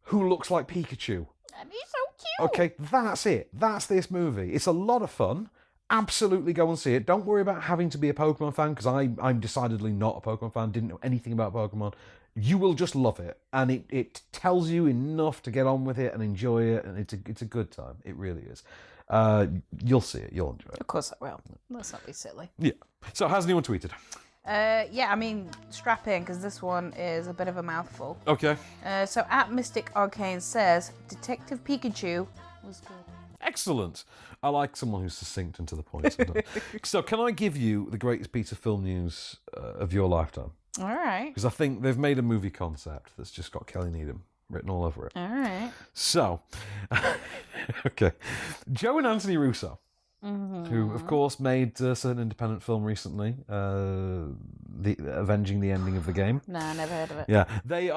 Speaker 1: who looks like Pikachu.
Speaker 2: And he's so cute.
Speaker 1: Okay, that's it. That's this movie. It's a lot of fun. Absolutely go and see it. Don't worry about having to be a Pokemon fan, because I'm decidedly not a Pokemon fan, didn't know anything about Pokemon. You will just love it, and it tells you enough to get on with it and enjoy it, and it's a good time. It really is. You'll see it. You'll enjoy it.
Speaker 2: Of course I will. Let's not be silly.
Speaker 1: Yeah. So has anyone tweeted?
Speaker 2: Yeah, I mean, strap in, because this one is a bit of a mouthful.
Speaker 1: Okay.
Speaker 2: So at Mystic Arcane says, Detective Pikachu was good.
Speaker 1: Excellent. I like someone who's succinct and to the point sometimes. So can I give you the greatest piece of film news of your lifetime?
Speaker 2: All right.
Speaker 1: Because I think they've made a movie concept that's just got Kelly Needham written all over it.
Speaker 2: All right.
Speaker 1: So, okay. Joe and Anthony Russo, who, of course, made a certain independent film recently, Avenging the Ending of the Game.
Speaker 2: No, I never heard of it.
Speaker 1: Yeah, they're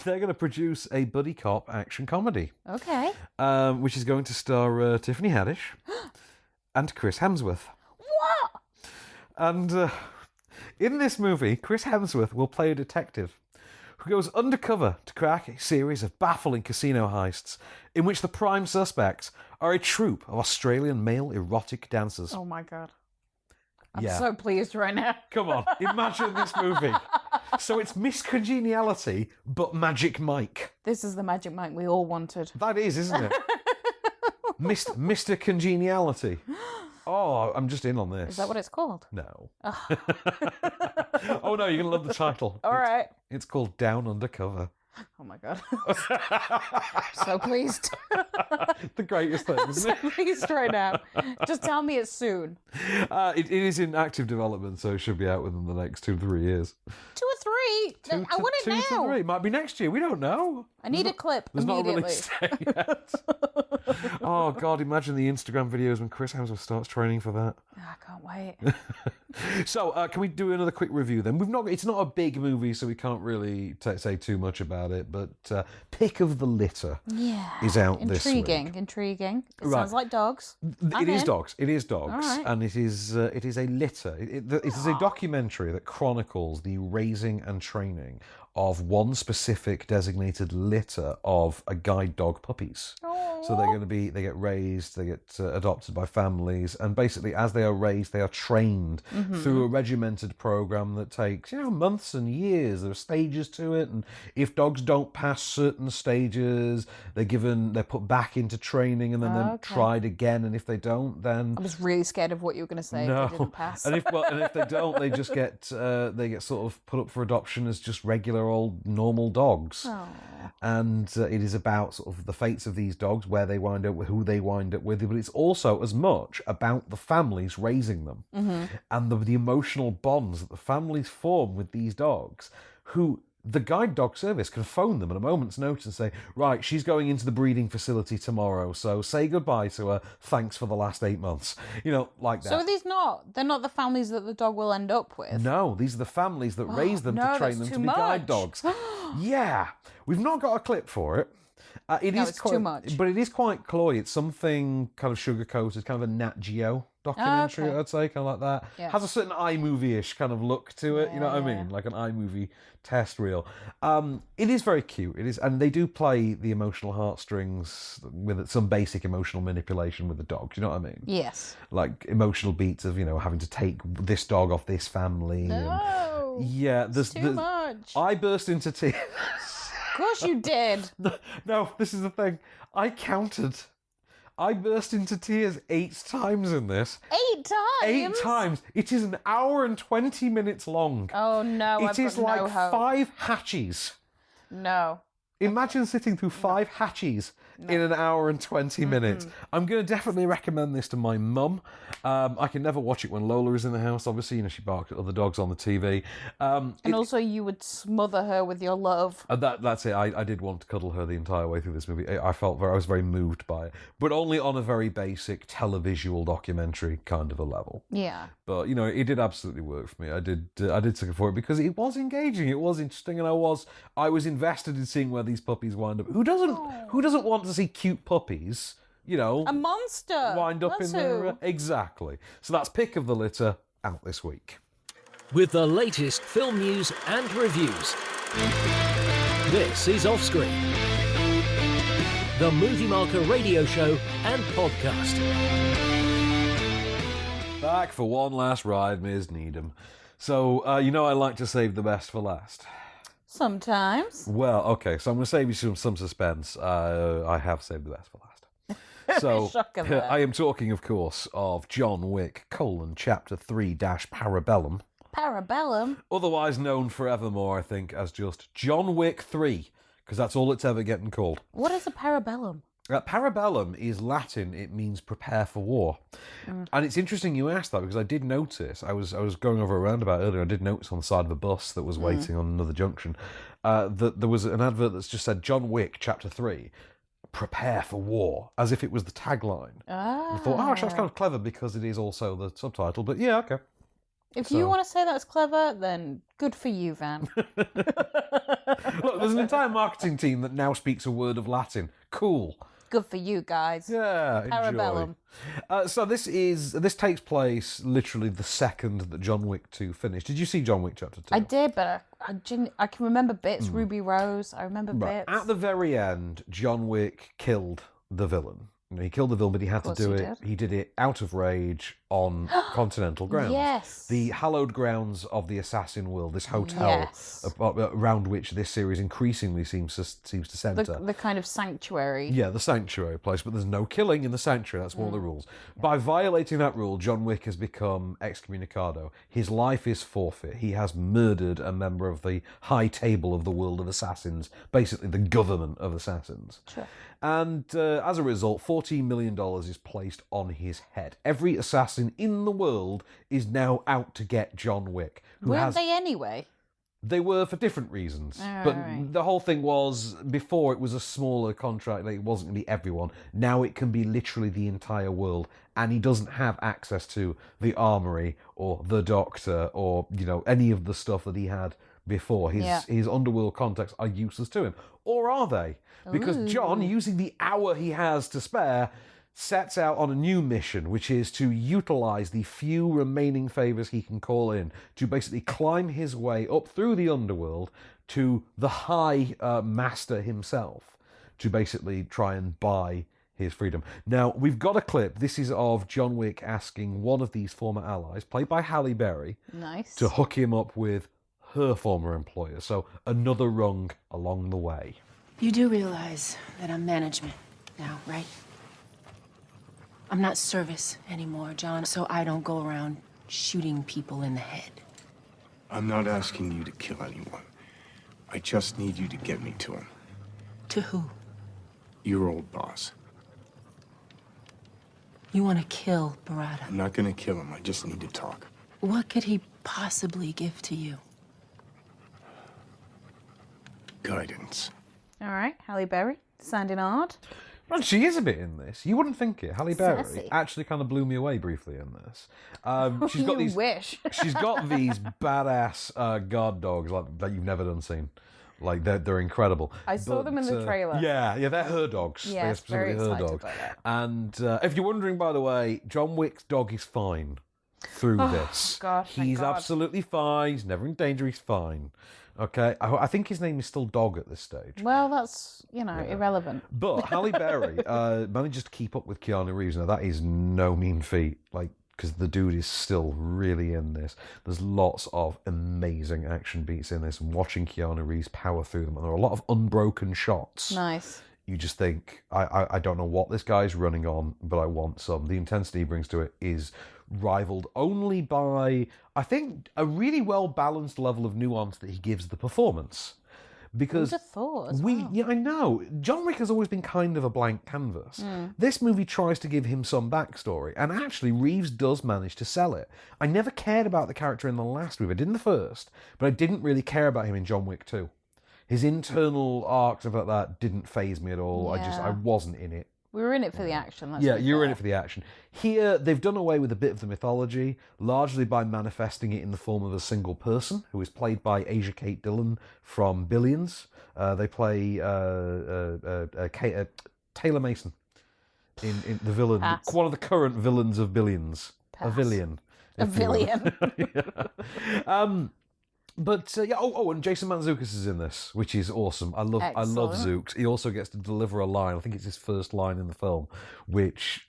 Speaker 1: going to produce a buddy cop action comedy.
Speaker 2: Okay.
Speaker 1: Which is going to star Tiffany Haddish and Chris Hemsworth.
Speaker 2: What?
Speaker 1: And in this movie, Chris Hemsworth will play a detective who goes undercover to crack a series of baffling casino heists in which the prime suspects are a troupe of Australian male erotic dancers.
Speaker 2: Oh my God. I'm so pleased right now.
Speaker 1: Come on, imagine this movie. So it's Miss Congeniality, but Magic Mike.
Speaker 2: This is the Magic Mike we all wanted.
Speaker 1: That is, isn't it? Mr. Congeniality. Oh, I'm just in on this.
Speaker 2: Is that what it's called?
Speaker 1: No. Oh no, you're going to love the title.
Speaker 2: All right.
Speaker 1: It's called Down Undercover.
Speaker 2: Oh my God. So pleased.
Speaker 1: The greatest thing, isn't
Speaker 2: So
Speaker 1: it?
Speaker 2: pleased right now. Just tell me it's soon.
Speaker 1: It is in active development, so it should be out within the next 2 to 3 years.
Speaker 2: 2 or 3? I want it
Speaker 1: 2 to
Speaker 2: now.
Speaker 1: 3. Might be next year. We don't know.
Speaker 2: I need a clip
Speaker 1: There's not a
Speaker 2: immediately.
Speaker 1: release date yet. Oh, God, imagine the Instagram videos when Chris Hemsworth starts training for that.
Speaker 2: I can't wait.
Speaker 1: So, can we do another quick review then? It's not a big movie, so we can't really say too much about it, but Pick of the Litter is out this week.
Speaker 2: Intriguing. It
Speaker 1: Right.
Speaker 2: sounds like dogs.
Speaker 1: It is dogs. It is dogs,
Speaker 2: All right.
Speaker 1: and it is a litter. It is a documentary that chronicles the raising and training of one specific designated litter of a guide dog puppies. So they get raised, they get adopted by families, and basically as they are raised, they are trained through a regimented program that takes, months and years. There are stages to it, and if dogs don't pass certain stages, they're put back into training, and then they're tried again, and if they don't, then
Speaker 2: I was really scared of what you were going to say if they didn't pass.
Speaker 1: and if they don't, they just get sort of put up for adoption as just regular old normal dogs. And it is about sort of the fates of these dogs, where they wind up with, who they wind up with, but it's also as much about the families raising them and the emotional bonds that the families form with these dogs, who the guide dog service can phone them at a moment's notice and say, right, she's going into the breeding facility tomorrow, so say goodbye to her, thanks for the last 8 months. Like that.
Speaker 2: So are these they're not the families that the dog will end up with?
Speaker 1: No, these are the families that raise them to train them to be guide dogs. Yeah, we've not got a clip for it.
Speaker 2: It's too much.
Speaker 1: But it is quite cloy. It's something kind of sugar-coated, kind of a Nat Geo documentary,
Speaker 2: okay.
Speaker 1: I'd say, kind of like that.
Speaker 2: Yeah.
Speaker 1: Has a certain iMovie-ish kind of look to it, you know what I mean? Like an iMovie test reel. It is very cute. It is, and they do play the emotional heartstrings with some basic emotional manipulation with the dog, you know what I mean?
Speaker 2: Yes.
Speaker 1: Like emotional beats of, having to take this dog off this family.
Speaker 2: No.
Speaker 1: Yeah,
Speaker 2: It's too much.
Speaker 1: I burst into tears.
Speaker 2: Of course you did.
Speaker 1: No, this is the thing. I counted. I burst into tears 8 times in this.
Speaker 2: 8 times?
Speaker 1: 8 times. It is an hour and 20 minutes long.
Speaker 2: Oh no,
Speaker 1: It is like 5 hatchies.
Speaker 2: No.
Speaker 1: Imagine sitting through 5 hatchies in an hour and 20 minutes. I'm going to definitely recommend this to my mum. I can never watch it when Lola is in the house, obviously. She barks at other dogs on the TV.
Speaker 2: And also you would smother her with your love.
Speaker 1: That's it. I did want to cuddle her the entire way through this movie. I was very moved by it. But only on a very basic televisual documentary kind of a level.
Speaker 2: Yeah.
Speaker 1: But, it did absolutely work for me. I did stick it for it because it was engaging. It was interesting. And I was invested in seeing where these puppies wind up. Who doesn't want to see cute puppies,
Speaker 2: a monster
Speaker 1: wind up
Speaker 2: that's
Speaker 1: in their...
Speaker 2: who.
Speaker 1: Exactly. So that's Pick of the Litter, out this week.
Speaker 3: With the latest film news and reviews. This is Offscreen, the Movie Marker radio show and podcast.
Speaker 1: Back for one last ride, Ms. Needham. So, I like to save the best for last.
Speaker 2: Sometimes.
Speaker 1: Well, okay, so I'm going to save you some suspense. I have saved the best for last. So,
Speaker 2: Shocker there.
Speaker 1: I am talking, of course, of John Wick, Chapter 3-Parabellum.
Speaker 2: Parabellum?
Speaker 1: Otherwise known forevermore, I think, as just John Wick 3, because that's all it's ever getting called.
Speaker 2: What is a parabellum?
Speaker 1: Parabellum is Latin. It means prepare for war. And it's interesting you asked that because I did notice, I was going over a roundabout earlier, I did notice on the side of a bus that was waiting on another junction, that there was an advert that's just said John Wick Chapter 3, prepare for war, as if it was the tagline. I thought, actually, that's kind of clever because it is also the subtitle, but yeah, okay.
Speaker 2: If you want to say that's clever, then good for you, Van.
Speaker 1: Look, there's an entire marketing team that now speaks a word of Latin. Cool.
Speaker 2: Good for you guys.
Speaker 1: Yeah,
Speaker 2: Parabellum.
Speaker 1: So this takes place literally the second that John Wick 2 finished. Did you see John Wick Chapter 2?
Speaker 2: I did, but I can remember bits. Ruby Rose, I remember bits.
Speaker 1: At the very end, John Wick killed the villain. He killed the villain, but he had to do it. He did it out of rage on continental grounds.
Speaker 2: Yes.
Speaker 1: The hallowed grounds of the assassin world, this hotel around which this series increasingly seems to centre.
Speaker 2: The kind of sanctuary.
Speaker 1: Yeah, the sanctuary place, but there's no killing in the sanctuary. That's one of the rules. By violating that rule, John Wick has become excommunicado. His life is forfeit. He has murdered a member of the high table of the world of assassins, basically the government of assassins.
Speaker 2: Sure.
Speaker 1: And as a result, $14 million is placed on his head. Every assassin in the world is now out to get John Wick.
Speaker 2: Weren't they anyway?
Speaker 1: They were for different reasons. But the whole thing was, before it was a smaller contract, like it wasn't going to be everyone. Now it can be literally the entire world. And he doesn't have access to the armory or the doctor or, any of the stuff that he had before. His underworld contacts are useless to him. Or are they? Because John, using the hour he has to spare, sets out on a new mission, which is to utilise the few remaining favours he can call in to basically climb his way up through the underworld to the High Master himself, to basically try and buy his freedom. Now, we've got a clip. This is of John Wick asking one of these former allies, played by Halle Berry, to hook him up with her former employer. So another rung along the way.
Speaker 8: You do realize that I'm management now, right? I'm not service anymore, John, so I don't go around shooting people in the head.
Speaker 9: I'm not asking you to kill anyone. I just need you to get me to him.
Speaker 8: To who?
Speaker 9: Your old boss.
Speaker 8: You want to kill Barada?
Speaker 9: I'm not gonna kill him. I just need to talk.
Speaker 8: What could he possibly give to you?
Speaker 9: Guidance.
Speaker 2: All right, Halle Berry, sounding hard.
Speaker 1: And she is a bit in this. You wouldn't think it. Halle Berry
Speaker 2: Sassy.
Speaker 1: actually kind of blew me away briefly in this. She's got
Speaker 2: wish.
Speaker 1: She's got these badass guard dogs that you've never done seen. Like they're incredible.
Speaker 2: I saw them in the trailer.
Speaker 1: Yeah, they're her dogs.
Speaker 2: Yeah,
Speaker 1: they're specifically her dogs.
Speaker 2: about that.
Speaker 1: And if you're wondering, by the way, John Wick's dog is fine through this.
Speaker 2: God, thank
Speaker 1: He's
Speaker 2: God.
Speaker 1: absolutely fine. He's never in danger. He's fine. Okay, I think his name is still Dog at this stage.
Speaker 2: Well, that's, irrelevant.
Speaker 1: But Halle Berry manages to keep up with Keanu Reeves. Now, that is no mean feat, because the dude is still really in this. There's lots of amazing action beats in this, and watching Keanu Reeves power through them. And there are a lot of unbroken shots.
Speaker 2: Nice.
Speaker 1: You just think, I don't know what this guy's running on, but I want some. The intensity he brings to it is rivaled only by, I think, a really well-balanced level of nuance that he gives the performance. Because
Speaker 2: Who'd have thought as well?
Speaker 1: yeah, I know. John Wick has always been kind of a blank canvas. This movie tries to give him some backstory, and actually Reeves does manage to sell it. I never cared about the character in the last movie. I did in the first, but I didn't really care about him in John Wick 2. His internal arc, stuff like that, didn't faze me at all.
Speaker 2: Yeah.
Speaker 1: I wasn't in it.
Speaker 2: We were in it for the action.
Speaker 1: Yeah, you were in it for the action. Here, they've done away with a bit of the mythology, largely by manifesting it in the form of a single person, who is played by Asia Kate Dillon from Billions. They play Taylor Mason in the villain, one of the current villains of Billions.
Speaker 2: Pass.
Speaker 1: A villain.
Speaker 2: A villain.
Speaker 1: Yeah. But and Jason Mantzoukas is in this, which is awesome. I love Zooks. He also gets to deliver a line. I think it's his first line in the film, which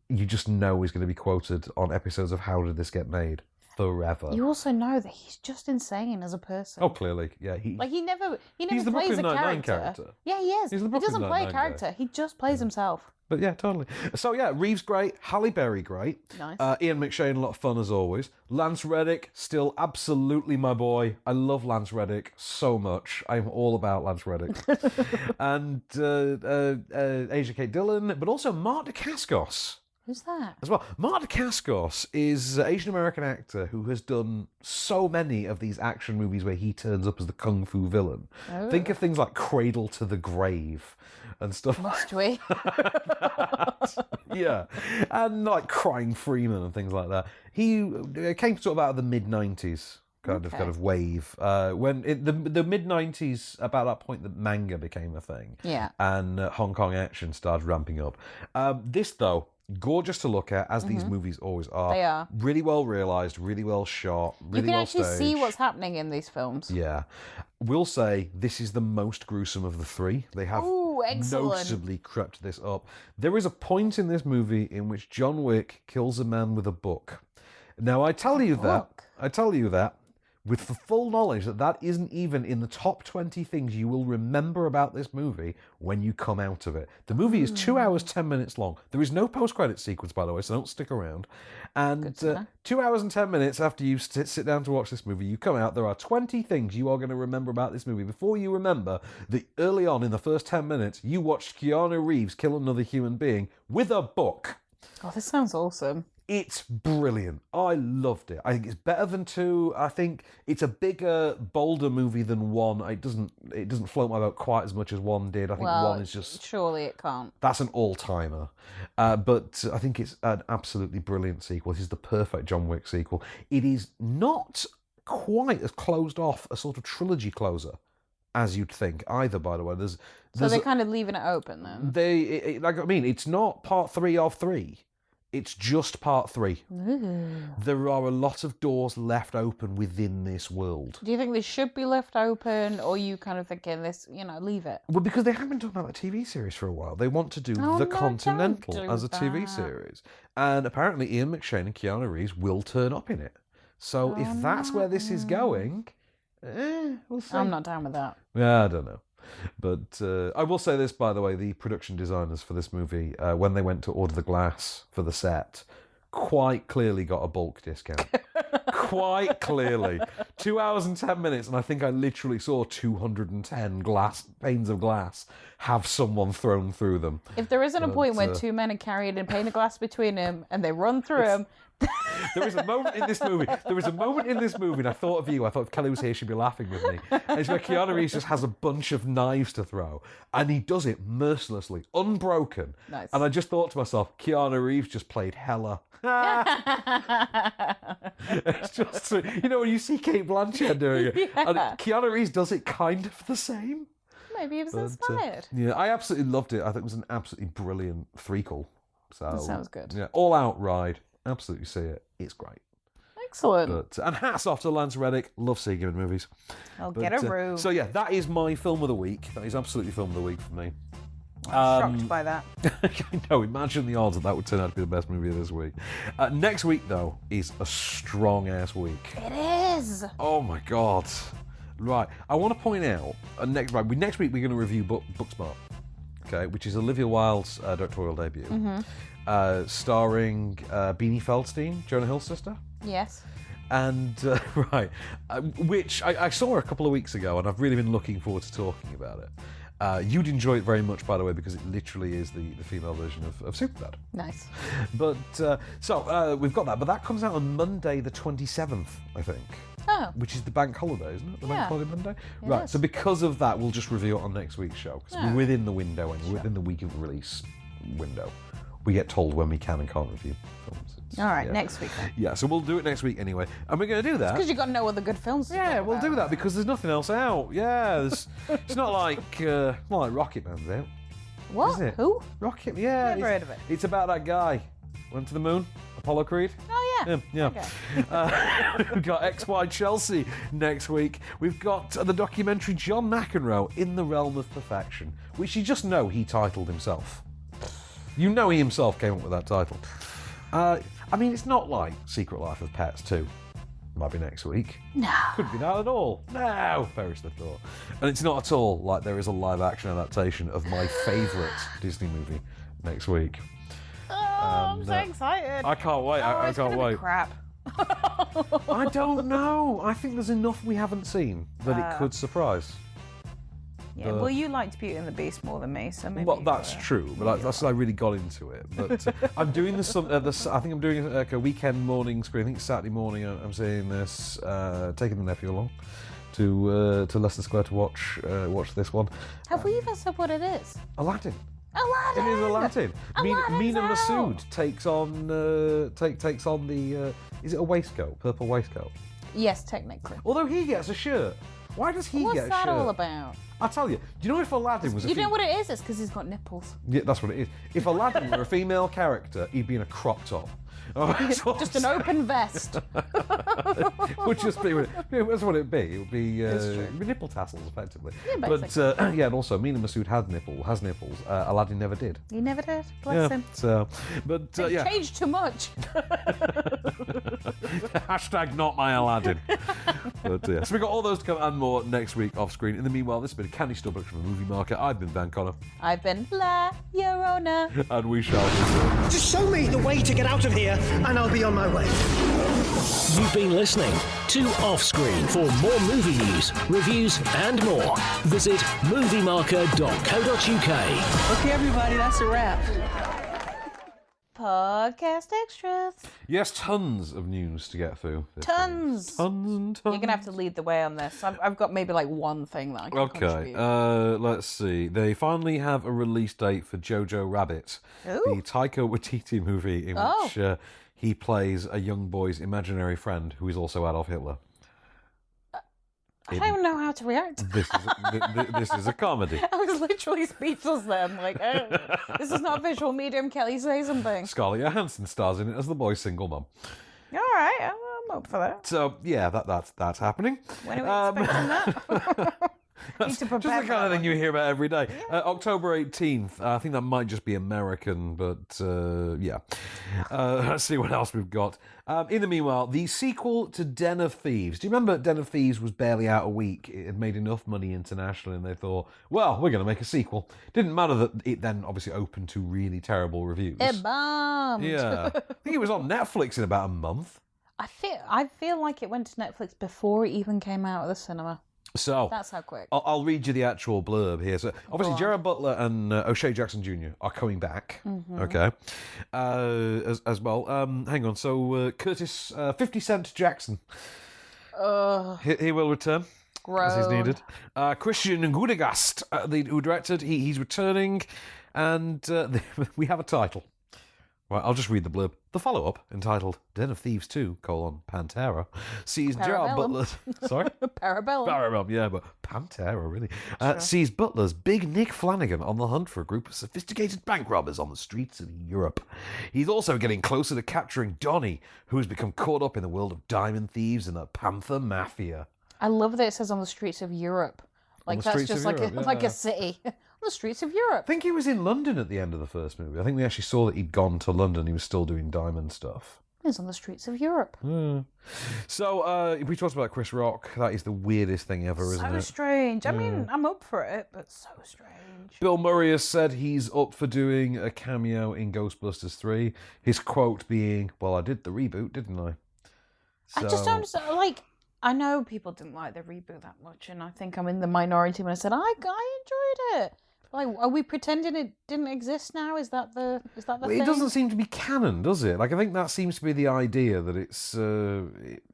Speaker 1: you just know is going to be quoted on episodes of How Did This Get Made forever.
Speaker 2: You also know that he's just insane as a person.
Speaker 1: Oh, clearly, yeah. He
Speaker 2: never
Speaker 1: he's the
Speaker 2: plays
Speaker 1: Brooklyn
Speaker 2: a
Speaker 1: Nine-Nine
Speaker 2: character. Yeah, he is.
Speaker 1: He's the
Speaker 2: He
Speaker 1: Brooklyn
Speaker 2: doesn't play a
Speaker 1: Nine-Nine
Speaker 2: character.
Speaker 1: guy.
Speaker 2: He just plays himself.
Speaker 1: But yeah, totally. So yeah, Reeves great, Halle Berry great,
Speaker 2: Nice.
Speaker 1: Ian McShane a lot of fun as always. Lance Reddick still absolutely my boy. I love Lance Reddick so much. I'm all about Lance Reddick. And Asia Kate Dillon, but also Mark Dacascos.
Speaker 2: Who's that?
Speaker 1: As well. Mark Dacascos is an Asian American actor who has done so many of these action movies where he turns up as the kung fu villain.
Speaker 2: Oh.
Speaker 1: Think of things like Cradle to the Grave and stuff.
Speaker 2: Must we?
Speaker 1: Yeah, and like Crying Freeman and things like that. He came sort of out of the mid-90s kind of wave. When the mid-90s, about that point, the manga became a thing.
Speaker 2: Yeah.
Speaker 1: And Hong Kong action started ramping up. This, though, gorgeous to look at, as these movies always are.
Speaker 2: They are.
Speaker 1: Really well realised, really well shot, really
Speaker 2: You
Speaker 1: well
Speaker 2: can actually see
Speaker 1: staged.
Speaker 2: what's happening in these films.
Speaker 1: Yeah. We'll say this is the most gruesome of the three. They have
Speaker 2: Ooh, excellent.
Speaker 1: noticeably crept this up. There is a point in this movie in which John Wick kills a man with a book. Now, I tell you that with the full knowledge that that isn't even in the top 20 things you will remember about this movie when you come out of it. The movie is 2 hours, 10 minutes long. There is no post-credit sequence, by the way, so don't stick around. And 2 hours and 10 minutes after you sit down to watch this movie, you come out, there are 20 things you are going to remember about this movie before you remember that early on in the first 10 minutes, you watched Keanu Reeves kill another human being with a book.
Speaker 2: Oh, this sounds awesome.
Speaker 1: It's brilliant. I loved it. I think it's better than 2. I think it's a bigger, bolder movie than 1. It doesn't float my boat quite as much as 1 did. I think 1 is just...
Speaker 2: Surely it can't.
Speaker 1: That's an all-timer. But I think it's an absolutely brilliant sequel. This is the perfect John Wick sequel. It is not quite as closed off a sort of trilogy closer as you'd think either, by the way.
Speaker 2: So they're kind of leaving it open then?
Speaker 1: It's not part 3 of 3. It's just part 3.
Speaker 2: Ooh.
Speaker 1: There are a lot of doors left open within this world.
Speaker 2: Do you think they should be left open, or are you kind of thinking this, leave it?
Speaker 1: Well, because they have been talking about the TV series for a while. They want to do The Continental as a TV series. And apparently Ian McShane and Keanu Reeves will turn up in it. So if that's where this is going, we'll see.
Speaker 2: I'm not down with that.
Speaker 1: Yeah, I don't know. But I will say this, by the way, the production designers for this movie, when they went to order the glass for the set, quite clearly got a bulk discount. Quite clearly. 2 hours and 10 minutes, and I think I literally saw 210 panes of glass have someone thrown through them.
Speaker 2: If there isn't a point where 2 men are carrying a pane of glass between them and they run through them...
Speaker 1: There is a moment in this movie. And I thought of you. I thought if Kelly was here, she'd be laughing with me. And it's where Keanu Reeves just has a bunch of knives to throw, and he does it mercilessly, unbroken.
Speaker 2: Nice.
Speaker 1: And I just thought to myself, Keanu Reeves just played Hella. It's just, you know, when you see Kate Blanchett doing it, and Keanu Reeves does it kind of the same.
Speaker 2: Maybe he was inspired.
Speaker 1: Yeah, I absolutely loved it. I think it was an absolutely brilliant threequel. So
Speaker 2: That sounds good.
Speaker 1: Yeah, all out ride. Absolutely see it. It's great.
Speaker 2: Excellent.
Speaker 1: And hats off to Lance Reddick. Love seeing him in movies.
Speaker 2: I'll get a room.
Speaker 1: So yeah, that is my film of the week. That is absolutely film of the week for me.
Speaker 2: I'm shocked by that.
Speaker 1: I know, imagine the odds that would turn out to be the best movie of this week. Next week, though, is a strong-ass week.
Speaker 2: It is.
Speaker 1: Oh, my God. Right, I want to point out, next week we're going to review Booksmart, okay, which is Olivia Wilde's directorial debut, starring Beanie Feldstein, Jonah Hill's sister.
Speaker 2: Yes.
Speaker 1: And, which I saw her a couple of weeks ago, and I've really been looking forward to talking about it. You'd enjoy it very much, by the way, because it literally is the female version of Superbad.
Speaker 2: Nice.
Speaker 1: But, we've got that. But that comes out on Monday the 27th, I think.
Speaker 2: Oh.
Speaker 1: Which is the bank holiday, isn't it? The bank holiday Monday?
Speaker 2: It
Speaker 1: Right,
Speaker 2: is.
Speaker 1: so because of that, we'll just review it on next week's show. Because we're within the window, and within the week of release window. We get told when we can and can't review films.
Speaker 2: All right, next week then.
Speaker 1: Yeah, so we'll do it next week anyway. And we're going to do that.
Speaker 2: Because you've got no other good films to
Speaker 1: Yeah,
Speaker 2: talk
Speaker 1: we'll
Speaker 2: about.
Speaker 1: do that because there's nothing else out. Yeah, it's not like Rocket Man's out.
Speaker 2: What?
Speaker 1: Is it?
Speaker 2: Who?
Speaker 1: Rocket, yeah.
Speaker 2: Never heard of it.
Speaker 1: It's about that guy. Went to the moon, Apollo Creed.
Speaker 2: Oh, yeah.
Speaker 1: Yeah.
Speaker 2: Okay.
Speaker 1: We've got XY Chelsea next week. We've got the documentary John McEnroe, In the Realm of Perfection, which you just know he titled himself. You know he himself came up with that title. I mean, it's not like Secret Life of Pets 2. Might be next week.
Speaker 2: No.
Speaker 1: Couldn't be that at all. No, perish the thought. And it's not at all like there is a live-action adaptation of my favourite Disney movie next week.
Speaker 2: Oh, I'm so excited.
Speaker 1: I can't wait. I
Speaker 2: it's
Speaker 1: can't
Speaker 2: gonna be
Speaker 1: wait.
Speaker 2: crap.
Speaker 1: I don't know. I think there's enough we haven't seen that it could surprise.
Speaker 2: Yeah, well, you liked Beauty and the Beast more than me, so maybe.
Speaker 1: Well, that's true, but that's I really got into it. But I'm doing this. I think I'm doing like a weekend morning screen. I think it's Saturday morning. I'm seeing this. Taking the nephew along to Leicester Square to watch this one.
Speaker 2: Have we even said what it is?
Speaker 1: Aladdin.
Speaker 2: Aladdin.
Speaker 1: It is Aladdin.
Speaker 2: Aladdin's
Speaker 1: Mina
Speaker 2: out.
Speaker 1: Masood takes on the. Is it a waistcoat? Purple waistcoat.
Speaker 2: Yes, technically.
Speaker 1: Although he gets a shirt. Why does he
Speaker 2: What's
Speaker 1: get a
Speaker 2: that
Speaker 1: shirt?
Speaker 2: all about?
Speaker 1: I'll tell you. Do you know if Aladdin was a
Speaker 2: You know what it is? It's because he's got nipples.
Speaker 1: Yeah, that's what it is. If Aladdin were a female character, he'd be in a crop top.
Speaker 2: Just an open vest.
Speaker 1: Would just be. That's what it'd be. It would be,
Speaker 2: true.
Speaker 1: it'd be nipple tassels, effectively.
Speaker 2: Yeah,
Speaker 1: but
Speaker 2: basically.
Speaker 1: yeah, and also Mina Masood has nipples. Aladdin never did.
Speaker 2: He never did. Bless him.
Speaker 1: So, but
Speaker 2: They
Speaker 1: yeah.
Speaker 2: changed too much.
Speaker 1: Hashtag not my Aladdin. But yeah, so we got all those to come and more next week off screen. In the meanwhile, this has been a Candy Store production from Movie Market. I've been Van Connor,
Speaker 2: I've been La Llorona.
Speaker 1: and we shall be.
Speaker 10: Just show me the way to get out of here, and I'll be on my way.
Speaker 3: You've been listening to Offscreen. For more movie news, reviews, and more, visit moviemarker.co.uk.
Speaker 10: Okay, everybody, that's a wrap.
Speaker 2: Podcast extras.
Speaker 1: Yes, tons of news to get through.
Speaker 2: Tons.
Speaker 1: Tons and tons.
Speaker 2: You're going to have to lead the way on this. I've got maybe like one thing that I can
Speaker 1: Okay,
Speaker 2: contribute.
Speaker 1: let's see. They finally have a release date for Jojo Rabbit, the Taika Waititi movie in which he plays a young boy's imaginary friend who is also Adolf Hitler.
Speaker 2: I don't even know how to react.
Speaker 1: This is a comedy.
Speaker 2: I was literally speechless then. Like, oh, this is not visual medium. Kelly, say something.
Speaker 1: Scarlett Johansson stars in it as the boy's single mum.
Speaker 2: All right, I'm up for that.
Speaker 1: So yeah, that's happening.
Speaker 2: When are we expecting that? Need to prepare
Speaker 1: Just the
Speaker 2: for
Speaker 1: kind of
Speaker 2: that
Speaker 1: thing you hear about every day. October 18th. I think that might just be American, but yeah. Let's see what else we've got. In the meanwhile, the sequel to Den of Thieves. Do you remember Den of Thieves was barely out a week? It had made enough money internationally, and they thought, well, we're going to make a sequel. Didn't matter that it then obviously opened to really terrible reviews.
Speaker 2: It bombed.
Speaker 1: Yeah. I think it was on Netflix in about a month.
Speaker 2: I feel like it went to Netflix before it even came out of the cinema.
Speaker 1: So
Speaker 2: That's how quick.
Speaker 1: I'll read you the actual blurb here. So obviously, Gerard Butler and O'Shea Jackson Jr. are coming back.
Speaker 2: Mm-hmm.
Speaker 1: Okay, as well. Hang on. So Curtis 50 Cent Jackson. He will return. As he's needed. Christian Gudegast, who directed, he's returning, and we have a title. Right, I'll just read the blurb. The follow-up, entitled Den of Thieves 2, Pantera, sees Gerard Butler... Sorry?
Speaker 2: Parabellum,
Speaker 1: yeah, but Pantera, really. Sees Butler's Big Nick Flanagan on the hunt for a group of sophisticated bank robbers on the streets of Europe. He's also getting closer to capturing Donnie, who has become caught up in the world of diamond thieves and the Panther Mafia.
Speaker 2: I love that it says on the streets of Europe. Like, that's just like, like a city. On the streets of Europe.
Speaker 1: I think he was in London at the end of the first movie. I think we actually saw that he'd gone to London. He was still doing diamond stuff.
Speaker 2: He's on the streets of Europe.
Speaker 1: So, if we talked about Chris Rock, that is the weirdest thing ever, isn't it?
Speaker 2: So strange. I mean, I'm up for it, but so strange.
Speaker 1: Bill Murray has said he's up for doing a cameo in Ghostbusters 3. His quote being, "Well, I did the reboot, didn't I?"
Speaker 2: I just don't understand. Like, I know people didn't like the reboot that much, and I think I'm in the minority when I said I enjoyed it. Like, are we pretending it didn't exist now? Is that the thing?
Speaker 1: It doesn't seem to be canon, does it? Like, I think that seems to be the idea, that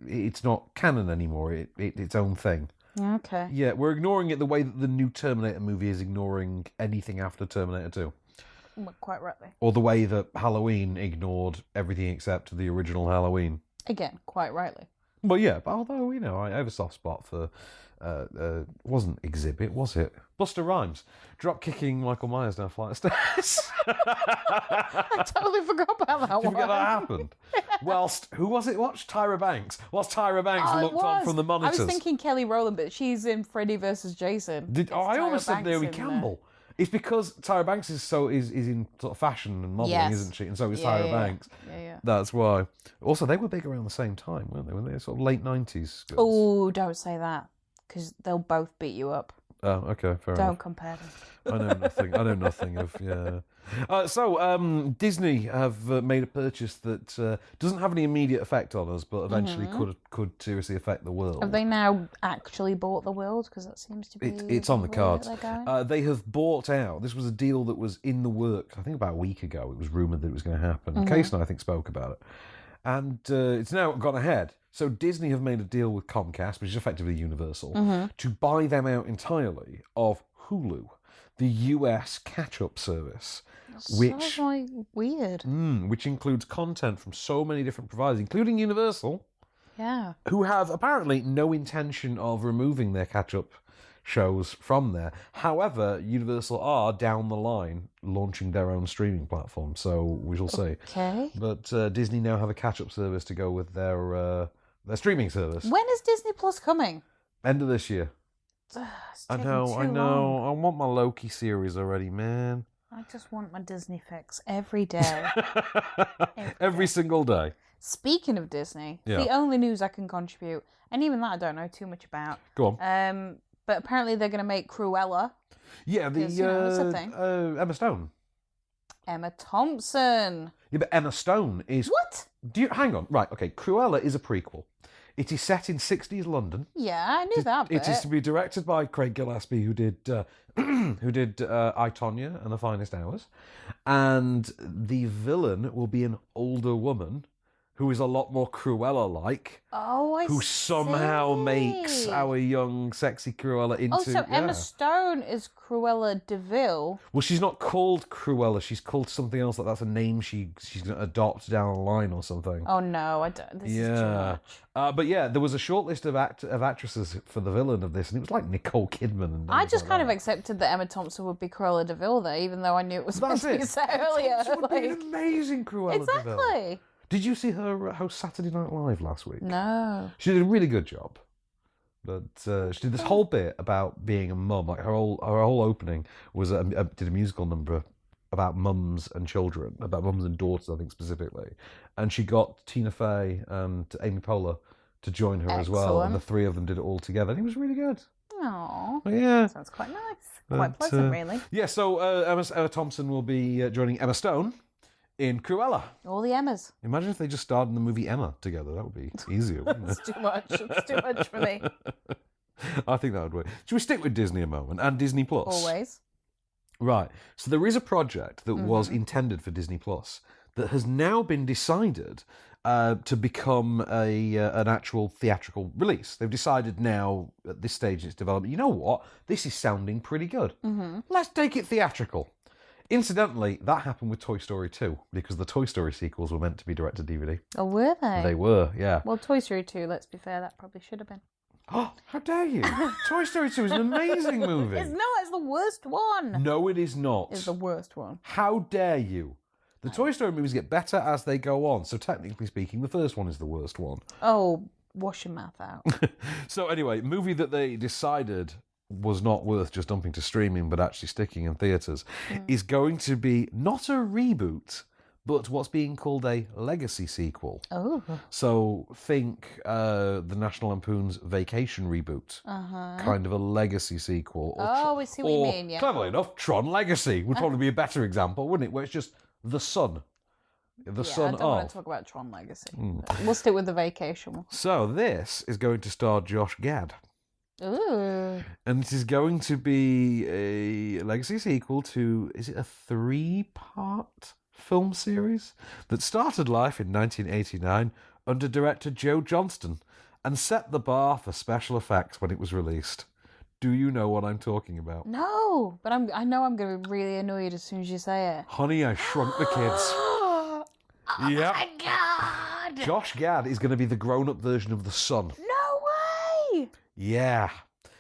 Speaker 1: it's not canon anymore. It's its own thing.
Speaker 2: Okay.
Speaker 1: Yeah, we're ignoring it the way that the new Terminator movie is ignoring anything after Terminator 2.
Speaker 2: Well, quite rightly.
Speaker 1: Or the way that Halloween ignored everything except the original Halloween.
Speaker 2: Again, quite rightly.
Speaker 1: Well, yeah, but although, I have a soft spot for, wasn't Exhibit, was it? Busta Rhymes. Drop kicking Michael Myers down a flight of stairs.
Speaker 2: I totally forgot about that
Speaker 1: Did you
Speaker 2: one.
Speaker 1: forget that happened? Whilst, who was it watched? Tyra Banks. Whilst Tyra Banks looked on from the monitors.
Speaker 2: I was thinking Kelly Rowland, but she's in Freddy vs. Jason.
Speaker 1: I almost said Naomi Campbell. It's because Tyra Banks is in sort of fashion and modelling, isn't she? And so is Tyra Banks.
Speaker 2: Yeah.
Speaker 1: That's why. Also, they were big around the same time, weren't they? When they were sort of late 90s.
Speaker 2: Oh, don't say that, because they'll both beat you up.
Speaker 1: Oh, okay, fair enough.
Speaker 2: Don't compare them.
Speaker 1: I know nothing of, So, Disney have made a purchase that doesn't have any immediate effect on us, but eventually could seriously affect the world.
Speaker 2: Have they now actually bought the world? Because that seems to be...
Speaker 1: It's on the cards.
Speaker 2: They
Speaker 1: have bought out. This was a deal that was in the works, I think about a week ago. It was rumoured that it was going to happen. Case and I think spoke about it. And it's now gone ahead. So Disney have made a deal with Comcast, which is effectively Universal, to buy them out entirely of Hulu, the US catch-up service.
Speaker 2: Which like weird.
Speaker 1: Which includes content from so many different providers, including Universal, who have apparently no intention of removing their catch-up shows from there. However, Universal are down the line launching their own streaming platform, so we shall see.
Speaker 2: Okay.
Speaker 1: But Disney now have a catch-up service to go with their streaming service.
Speaker 2: When is Disney Plus coming?
Speaker 1: End of this year. I know.
Speaker 2: Long.
Speaker 1: I want my Loki series already, man.
Speaker 2: I just want my Disney fix every day.
Speaker 1: Every single day.
Speaker 2: Speaking of Disney, the only news I can contribute, and even that I don't know too much about.
Speaker 1: Go on.
Speaker 2: But apparently they're going to make Cruella.
Speaker 1: Yeah,
Speaker 2: it's a thing.
Speaker 1: Emma Stone.
Speaker 2: Emma Thompson.
Speaker 1: Yeah, but Emma Stone is...
Speaker 2: What?
Speaker 1: Hang on. Right, okay. Cruella is a prequel. It is set in 60s London.
Speaker 2: Yeah, I knew that bit.
Speaker 1: It is to be directed by Craig Gillespie, who did I, Tonya and The Finest Hours. And the villain will be an older woman who is a lot more Cruella-like.
Speaker 2: Oh, I see.
Speaker 1: Who somehow makes our young, sexy Cruella into...
Speaker 2: Oh, so Emma Stone is Cruella DeVille.
Speaker 1: Well, she's not called Cruella. She's called something else. That's a name she's going to adopt down the line or something.
Speaker 2: Oh, no, I don't. This is too much.
Speaker 1: But yeah, there was a short list of actresses for the villain of this, and it was like Nicole Kidman. And
Speaker 2: I just kind of accepted that Emma Thompson would be Cruella DeVille, though, even though I knew it was meant to be set earlier.
Speaker 1: Thompson would be an amazing Cruella DeVille.
Speaker 2: Exactly.
Speaker 1: Did you see her host Saturday Night Live last week?
Speaker 2: No.
Speaker 1: She did a really good job. But she did this whole bit about being a mum. Like her whole opening was did a musical number about mums and children, about mums and daughters, I think specifically. And she got Tina Fey and Amy Poehler to join her as well, and the three of them did it all together. And it was really good.
Speaker 2: Aww.
Speaker 1: Yeah.
Speaker 2: Sounds quite nice. Quite pleasant, really.
Speaker 1: Yeah. So Emma Thompson will be joining Emma Stone in Cruella.
Speaker 2: All the Emmas.
Speaker 1: Imagine if they just starred in the movie Emma together. That would be easier, wouldn't it?
Speaker 2: It's too much. It's too much for me.
Speaker 1: I think that would work. Should we stick with Disney a moment and Disney Plus?
Speaker 2: Always.
Speaker 1: Right. So there is a project that was intended for Disney Plus that has now been decided to become an actual theatrical release. They've decided now, at this stage in its development, you know what? This is sounding pretty good. Let's take it theatrical. Incidentally, that happened with Toy Story 2, because the Toy Story sequels were meant to be direct-to-DVD.
Speaker 2: Oh, were they?
Speaker 1: They were, yeah.
Speaker 2: Well, Toy Story 2, let's be fair, that probably should have been.
Speaker 1: Oh, how dare you? Toy Story 2 is an amazing movie.
Speaker 2: It's the worst one.
Speaker 1: No, it is not.
Speaker 2: It's the worst one.
Speaker 1: How dare you? The Toy Story movies get better as they go on, so technically speaking, the first one is the worst one.
Speaker 2: Oh, wash your mouth out.
Speaker 1: So anyway, movie that they decided was not worth just dumping to streaming, but actually sticking in theatres, is going to be not a reboot, but what's being called a legacy sequel.
Speaker 2: Oh.
Speaker 1: So think the National Lampoon's Vacation reboot. Kind of a legacy sequel.
Speaker 2: I see what you mean, yeah.
Speaker 1: Cleverly enough, Tron Legacy would probably be a better example, wouldn't it? Where it's just the son. The son
Speaker 2: I don't
Speaker 1: of.
Speaker 2: want to talk about Tron Legacy. We'll stick with the Vacation one.
Speaker 1: So this is going to star Josh Gad.
Speaker 2: Ooh.
Speaker 1: And it is going to be a legacy sequel to, is it a 3-part film series that started life in 1989 under director Joe Johnston and set the bar for special effects when it was released. Do you know what I'm talking about?
Speaker 2: No, but I know I'm going to be really annoyed as soon as you say it.
Speaker 1: Honey, I Shrunk the Kids. Yep.
Speaker 2: My God!
Speaker 1: Josh Gad is going to be the grown-up version of the son.
Speaker 2: No way!
Speaker 1: Yeah.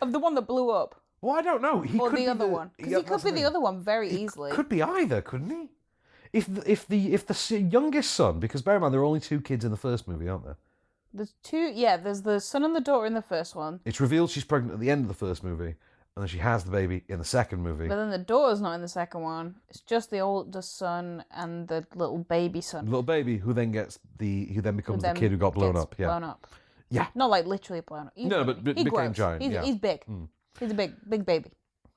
Speaker 2: Of the one that blew up.
Speaker 1: Well, I don't know. He
Speaker 2: Or
Speaker 1: could
Speaker 2: the
Speaker 1: be
Speaker 2: other one. Because he could be the other one very easily.
Speaker 1: Could be either, couldn't he? If the youngest son, because bear in mind there are only 2 kids in the first movie, aren't there?
Speaker 2: There's 2, yeah, there's the son and the daughter in the first one.
Speaker 1: It's revealed she's pregnant at the end of the first movie, and then she has the baby in the second movie.
Speaker 2: But then the daughter's not in the second one. It's just the older son and the little baby son.
Speaker 1: The little baby who then becomes the kid who got blown up. Yeah.
Speaker 2: Blown up.
Speaker 1: Yeah.
Speaker 2: Not like literally blown up.
Speaker 1: Became
Speaker 2: grows.
Speaker 1: giant.
Speaker 2: He's big. He's a big baby.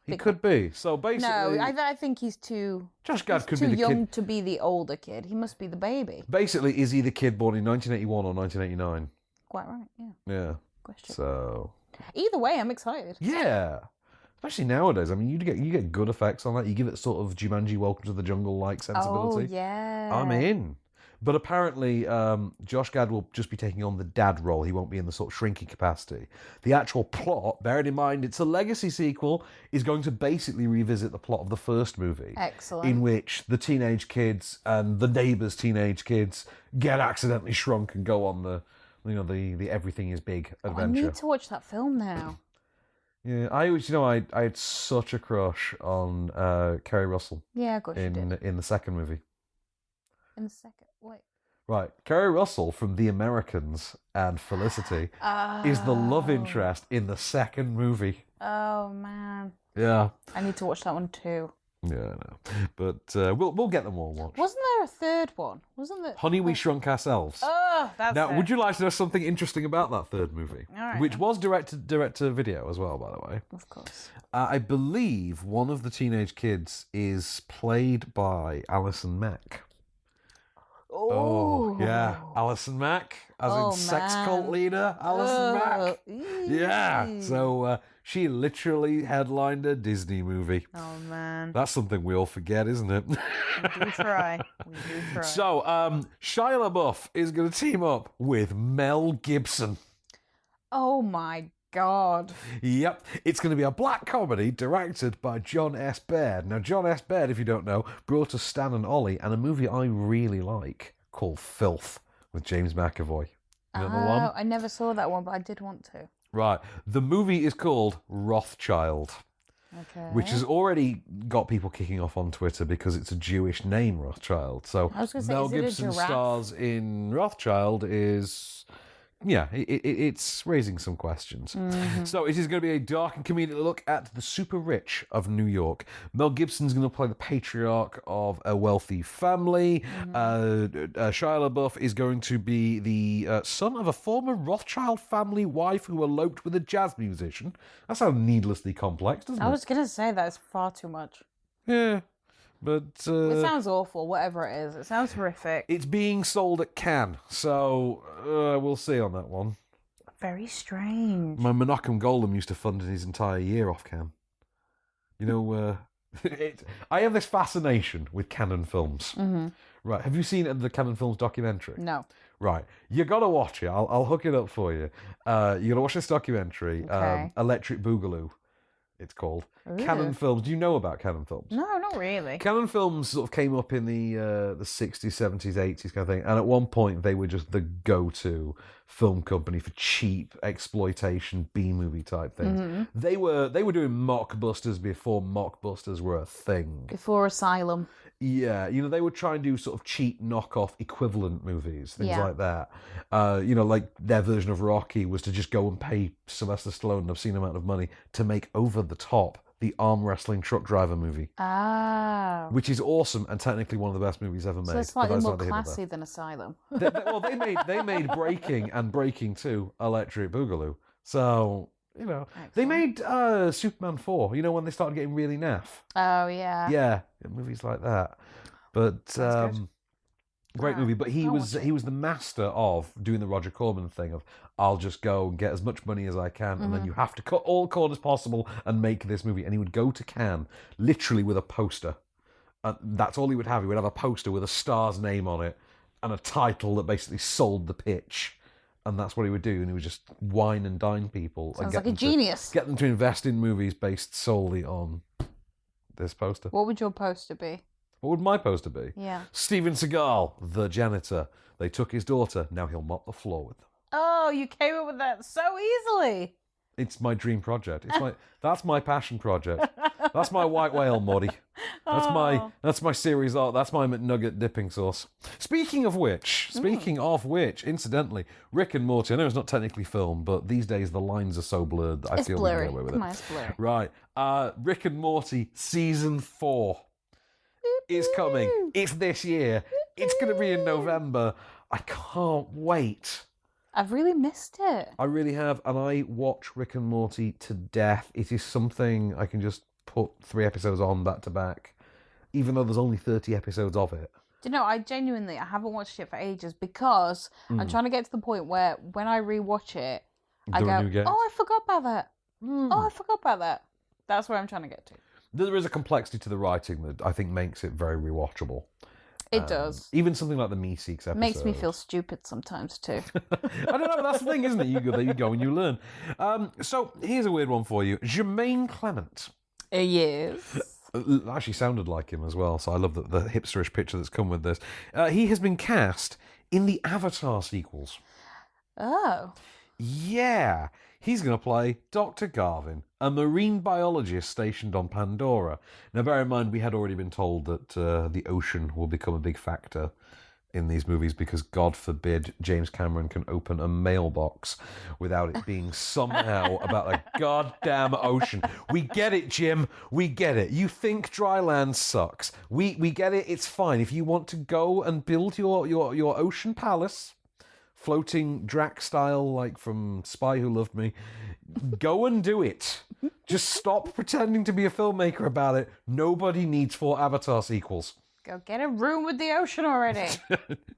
Speaker 1: He could be. So basically,
Speaker 2: No, I think he's too.
Speaker 1: Josh Gad could
Speaker 2: too
Speaker 1: be the
Speaker 2: young
Speaker 1: kid.
Speaker 2: to be the older kid. He must be the baby.
Speaker 1: Basically, is he the kid born in 1981 or 1989?
Speaker 2: Quite right. Yeah.
Speaker 1: Yeah.
Speaker 2: Question.
Speaker 1: So.
Speaker 2: Either way, I'm excited.
Speaker 1: Yeah. Especially nowadays. I mean, you get good effects on that. You give it sort of Jumanji Welcome to the Jungle like sensibility.
Speaker 2: Oh yeah.
Speaker 1: I'm in. But apparently, Josh Gad will just be taking on the dad role. He won't be in the sort of shrinking capacity. The actual plot, bearing in mind it's a legacy sequel, is going to basically revisit the plot of the first movie.
Speaker 2: Excellent.
Speaker 1: In which the teenage kids and the neighbours' teenage kids get accidentally shrunk and go on the everything is big adventure.
Speaker 2: I need to watch that film now.
Speaker 1: Yeah, I had such a crush on Kerry Russell.
Speaker 2: Yeah, of course you did.
Speaker 1: In the second movie.
Speaker 2: In the second, wait.
Speaker 1: Right, Kerry Russell from The Americans and Felicity is the love interest in the second movie.
Speaker 2: Oh man.
Speaker 1: Yeah.
Speaker 2: I need to watch that one too.
Speaker 1: Yeah, I know. But we'll get them all watched.
Speaker 2: Wasn't there a third one? Wasn't there?
Speaker 1: Honey, We Shrunk Ourselves.
Speaker 2: Oh, that's
Speaker 1: Now,
Speaker 2: it.
Speaker 1: would you like to know something interesting about that third movie?
Speaker 2: All right.
Speaker 1: Which was direct to video as well, by the way.
Speaker 2: Of course.
Speaker 1: I believe one of the teenage kids is played by Alison Mack. Oh, yeah. Alison Mack, as in sex cult leader, Alison Mack. Yeah. So she literally headlined a Disney movie.
Speaker 2: Oh, man.
Speaker 1: That's something we all forget, isn't it?
Speaker 2: We do try.
Speaker 1: So, Shia LaBeouf is going to team up with Mel Gibson.
Speaker 2: Oh, my God.
Speaker 1: Yep, it's going to be a black comedy directed by John S. Baird. Now, John S. Baird, if you don't know, brought us Stan and Ollie and a movie I really like called Filth with James McAvoy. You know the one?
Speaker 2: I never saw that one, but I did want to.
Speaker 1: Right. The movie is called Rothschild, which has already got people kicking off on Twitter because it's a Jewish name, Rothschild. So
Speaker 2: I was gonna say,
Speaker 1: Mel
Speaker 2: is it a
Speaker 1: Gibson
Speaker 2: giraffe?
Speaker 1: stars in Rothschild is... Yeah, it's raising some questions.
Speaker 2: Mm-hmm.
Speaker 1: So it is going to be a dark and comedic look at the super rich of New York. Mel Gibson's going to play the patriarch of a wealthy family. Shia LaBeouf is going to be the son of a former Rothschild family wife who eloped with a jazz musician. That sounds needlessly complex, doesn't it?
Speaker 2: I was going to say that is far too much.
Speaker 1: Yeah. But
Speaker 2: it sounds awful, whatever it is. It sounds horrific.
Speaker 1: It's being sold at Cannes, so we'll see on that one.
Speaker 2: Very strange.
Speaker 1: My Menachem Golem used to fund his entire year off Cannes. You know, I have this fascination with Cannon films.
Speaker 2: Mm-hmm.
Speaker 1: Right, have you seen the Cannon Films documentary?
Speaker 2: No.
Speaker 1: Right, you gotta watch it. I'll hook it up for you. You gotta watch this documentary,
Speaker 2: Okay.
Speaker 1: Electric Boogaloo, it's called.
Speaker 2: Ooh.
Speaker 1: Cannon Films. Do you know about Cannon Films?
Speaker 2: No, not really.
Speaker 1: Cannon Films sort of came up in the 60s, 70s, 80s kind of thing, and at one point they were just the go-to film company for cheap exploitation B-movie type things.
Speaker 2: Mm-hmm.
Speaker 1: They were doing mockbusters before mockbusters were a thing.
Speaker 2: Before Asylum.
Speaker 1: Yeah, you know, they would try and do sort of cheap knockoff equivalent movies, things
Speaker 2: Yeah.
Speaker 1: like that. You know, like their version of Rocky was to just go and pay Sylvester Stallone an obscene amount of money to make Over the Top, the arm wrestling truck driver movie.
Speaker 2: Ah.
Speaker 1: Which is awesome and technically one of the best movies ever made.
Speaker 2: So it's
Speaker 1: but
Speaker 2: slightly
Speaker 1: that's
Speaker 2: more
Speaker 1: neither here nor
Speaker 2: classy than Asylum.
Speaker 1: there. They made Breaking and Breaking 2 Electric Boogaloo. So, you know, they made Superman 4, you know, when they started getting really naff.
Speaker 2: Oh, yeah.
Speaker 1: Yeah, movies like that. But great movie. But he was the master of doing the Roger Corman thing of I'll just go and get as much money as I can, and then you have to cut all corners possible and make this movie. And he would go to Cannes literally with a poster. That's all he would have. He would have a poster with a star's name on it and a title that basically sold the pitch. And that's what he would do. And he would just wine and dine people.
Speaker 2: Sounds
Speaker 1: and get
Speaker 2: like a
Speaker 1: them
Speaker 2: genius.
Speaker 1: Get them to invest in movies based solely on this poster.
Speaker 2: What would your poster be?
Speaker 1: What would my poster be?
Speaker 2: Yeah.
Speaker 1: Steven Seagal, the janitor. They took his daughter. Now he'll mop the floor with them.
Speaker 2: Oh, you came up with that so easily.
Speaker 1: It's my dream project. That's my passion project. That's my white whale, Morty. That's my series art. That's my McNugget dipping sauce. Speaking of which, incidentally, Rick and Morty. I know it's not technically film, but these days the lines are so blurred that I feel we can get away with it.
Speaker 2: Come on, it's blurry.
Speaker 1: Right. Rick and Morty season 4 is coming. It's this year. It's going to be in November. I can't wait.
Speaker 2: I've really missed it.
Speaker 1: I really have, and I watch Rick and Morty to death. It is something I can just put 3 episodes on back to back, even though there's only 30 episodes of it.
Speaker 2: Do you know, I haven't watched it for ages because I'm trying to get to the point where when I rewatch it, I go, oh, I forgot about that. Oh, I forgot about that. That's where I'm trying to get to.
Speaker 1: There is a complexity to the writing that I think makes it very rewatchable.
Speaker 2: It does.
Speaker 1: Even something like the Meeseeks episode.
Speaker 2: Makes me feel stupid sometimes too.
Speaker 1: I don't know, that's the thing, isn't it? There you go and you learn. So here's a weird one for you. Jermaine Clement.
Speaker 2: Yes.
Speaker 1: Actually sounded like him as well, so I love the hipsterish picture that's come with this. He has been cast in the Avatar sequels.
Speaker 2: Oh.
Speaker 1: Yeah. He's going to play Dr. Garvin, a marine biologist stationed on Pandora. Now, bear in mind, we had already been told that the ocean will become a big factor in these movies because, God forbid, James Cameron can open a mailbox without it being somehow about a goddamn ocean. We get it, Jim. We get it. You think dry land sucks. We get it. It's fine. If you want to go and build your ocean palace, floating Drac style, like from Spy Who Loved Me, go and do it. Just stop pretending to be a filmmaker about it. Nobody needs 4 Avatar sequels.
Speaker 2: Go get a room with the ocean already.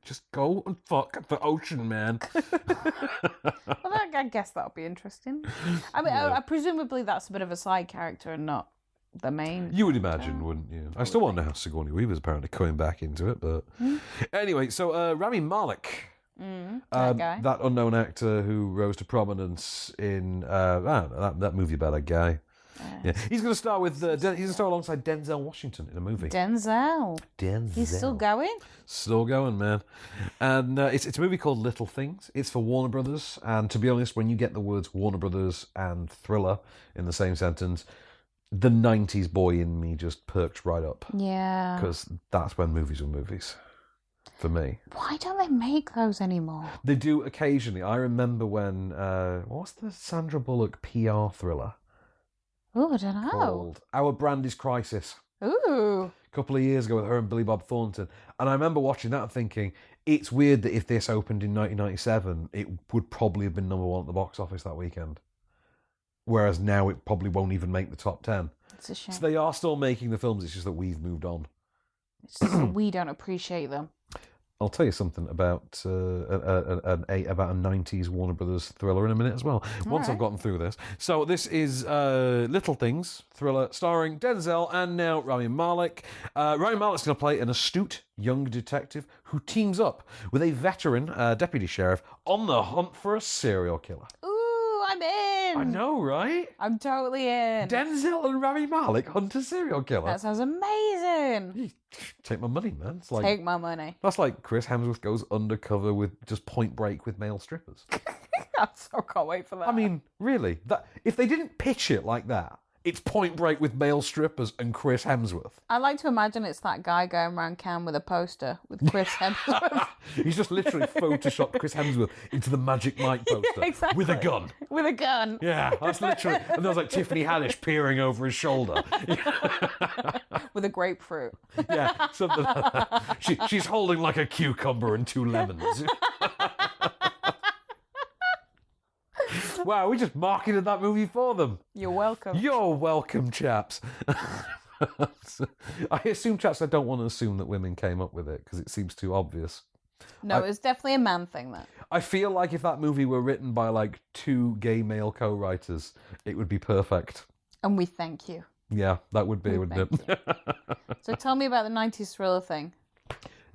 Speaker 1: Just go and fuck the ocean, man.
Speaker 2: Well, I guess that'll be interesting. I mean, presumably that's a bit of a side character and not the main.
Speaker 1: You would imagine, wouldn't you? I still want to know how Sigourney Weaver's apparently coming back into it, but anyway. So Rami Malek.
Speaker 2: That guy.
Speaker 1: That unknown actor who rose to prominence in that movie about a guy. Yeah, he's going to star with. He's going to star alongside Denzel Washington in a movie.
Speaker 2: Denzel. He's still going.
Speaker 1: Still going, man. And it's a movie called Little Things. It's for Warner Brothers. And to be honest, when you get the words Warner Brothers and thriller in the same sentence, the 90s boy in me just perked right up.
Speaker 2: Yeah.
Speaker 1: Because that's when movies were movies. For me.
Speaker 2: Why don't they make those anymore?
Speaker 1: They do occasionally. I remember when, what's the Sandra Bullock PR thriller?
Speaker 2: Oh, I don't know.
Speaker 1: Called Our Brand is Crisis.
Speaker 2: Ooh.
Speaker 1: A couple of years ago with her and Billy Bob Thornton. And I remember watching that and thinking, it's weird that if this opened in 1997, it would probably have been number 1 at the box office that weekend. Whereas now it probably won't even make the top 10.
Speaker 2: It's a shame.
Speaker 1: So they are still making the films, it's just that we've moved on.
Speaker 2: It's just that we don't appreciate them.
Speaker 1: I'll tell you something about about a 90s Warner Brothers thriller in a minute as well, once I've gotten through this. So this is Little Things thriller starring Denzel and now Rami Malek. Rami Malek's going to play an astute young detective who teams up with a veteran deputy sheriff on the hunt for a serial killer.
Speaker 2: Ooh, I'm in.
Speaker 1: I know, right?
Speaker 2: I'm totally in.
Speaker 1: Denzel and Rami Malek hunt a serial killer.
Speaker 2: That sounds amazing.
Speaker 1: Take my money, man. It's like,
Speaker 2: take my money.
Speaker 1: That's like Chris Hemsworth goes undercover with just Point Break with male strippers.
Speaker 2: I so can't wait for that.
Speaker 1: I mean, really, that if they didn't pitch it like that, it's Point Break with male strippers and Chris Hemsworth.
Speaker 2: I like to imagine it's that guy going around Cannes with a poster with Chris Hemsworth.
Speaker 1: He's just literally photoshopped Chris Hemsworth into the Magic Mike poster.
Speaker 2: Exactly.
Speaker 1: With a gun.
Speaker 2: With a gun.
Speaker 1: Yeah, that's literally... And there was like Tiffany Haddish peering over his shoulder.
Speaker 2: With a grapefruit.
Speaker 1: Yeah, something like that. She's holding like a cucumber and 2 lemons. Wow, we just marketed that movie for them.
Speaker 2: You're welcome.
Speaker 1: You're welcome, chaps. I assume, chaps, I don't want to assume that women came up with it because it seems too obvious.
Speaker 2: No, it's definitely a man thing, that.
Speaker 1: I feel like if that movie were written by like 2 gay male co-writers, it would be perfect.
Speaker 2: And we thank you.
Speaker 1: Yeah, that would be, wouldn't it?
Speaker 2: So tell me about the 90s thriller thing.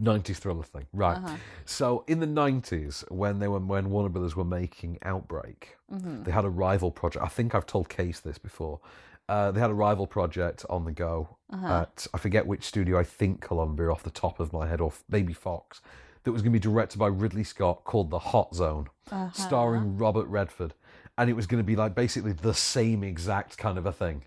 Speaker 1: 90s thriller thing, right? So in the 90s, when Warner Brothers were making Outbreak, they had a rival project. I think I've told Case this before. They had a rival project on the go at, I forget which studio, I think Columbia off the top of my head, or maybe Fox, that was going to be directed by Ridley Scott, called The Hot Zone, starring Robert Redford. And it was going to be like basically the same exact kind of a thing.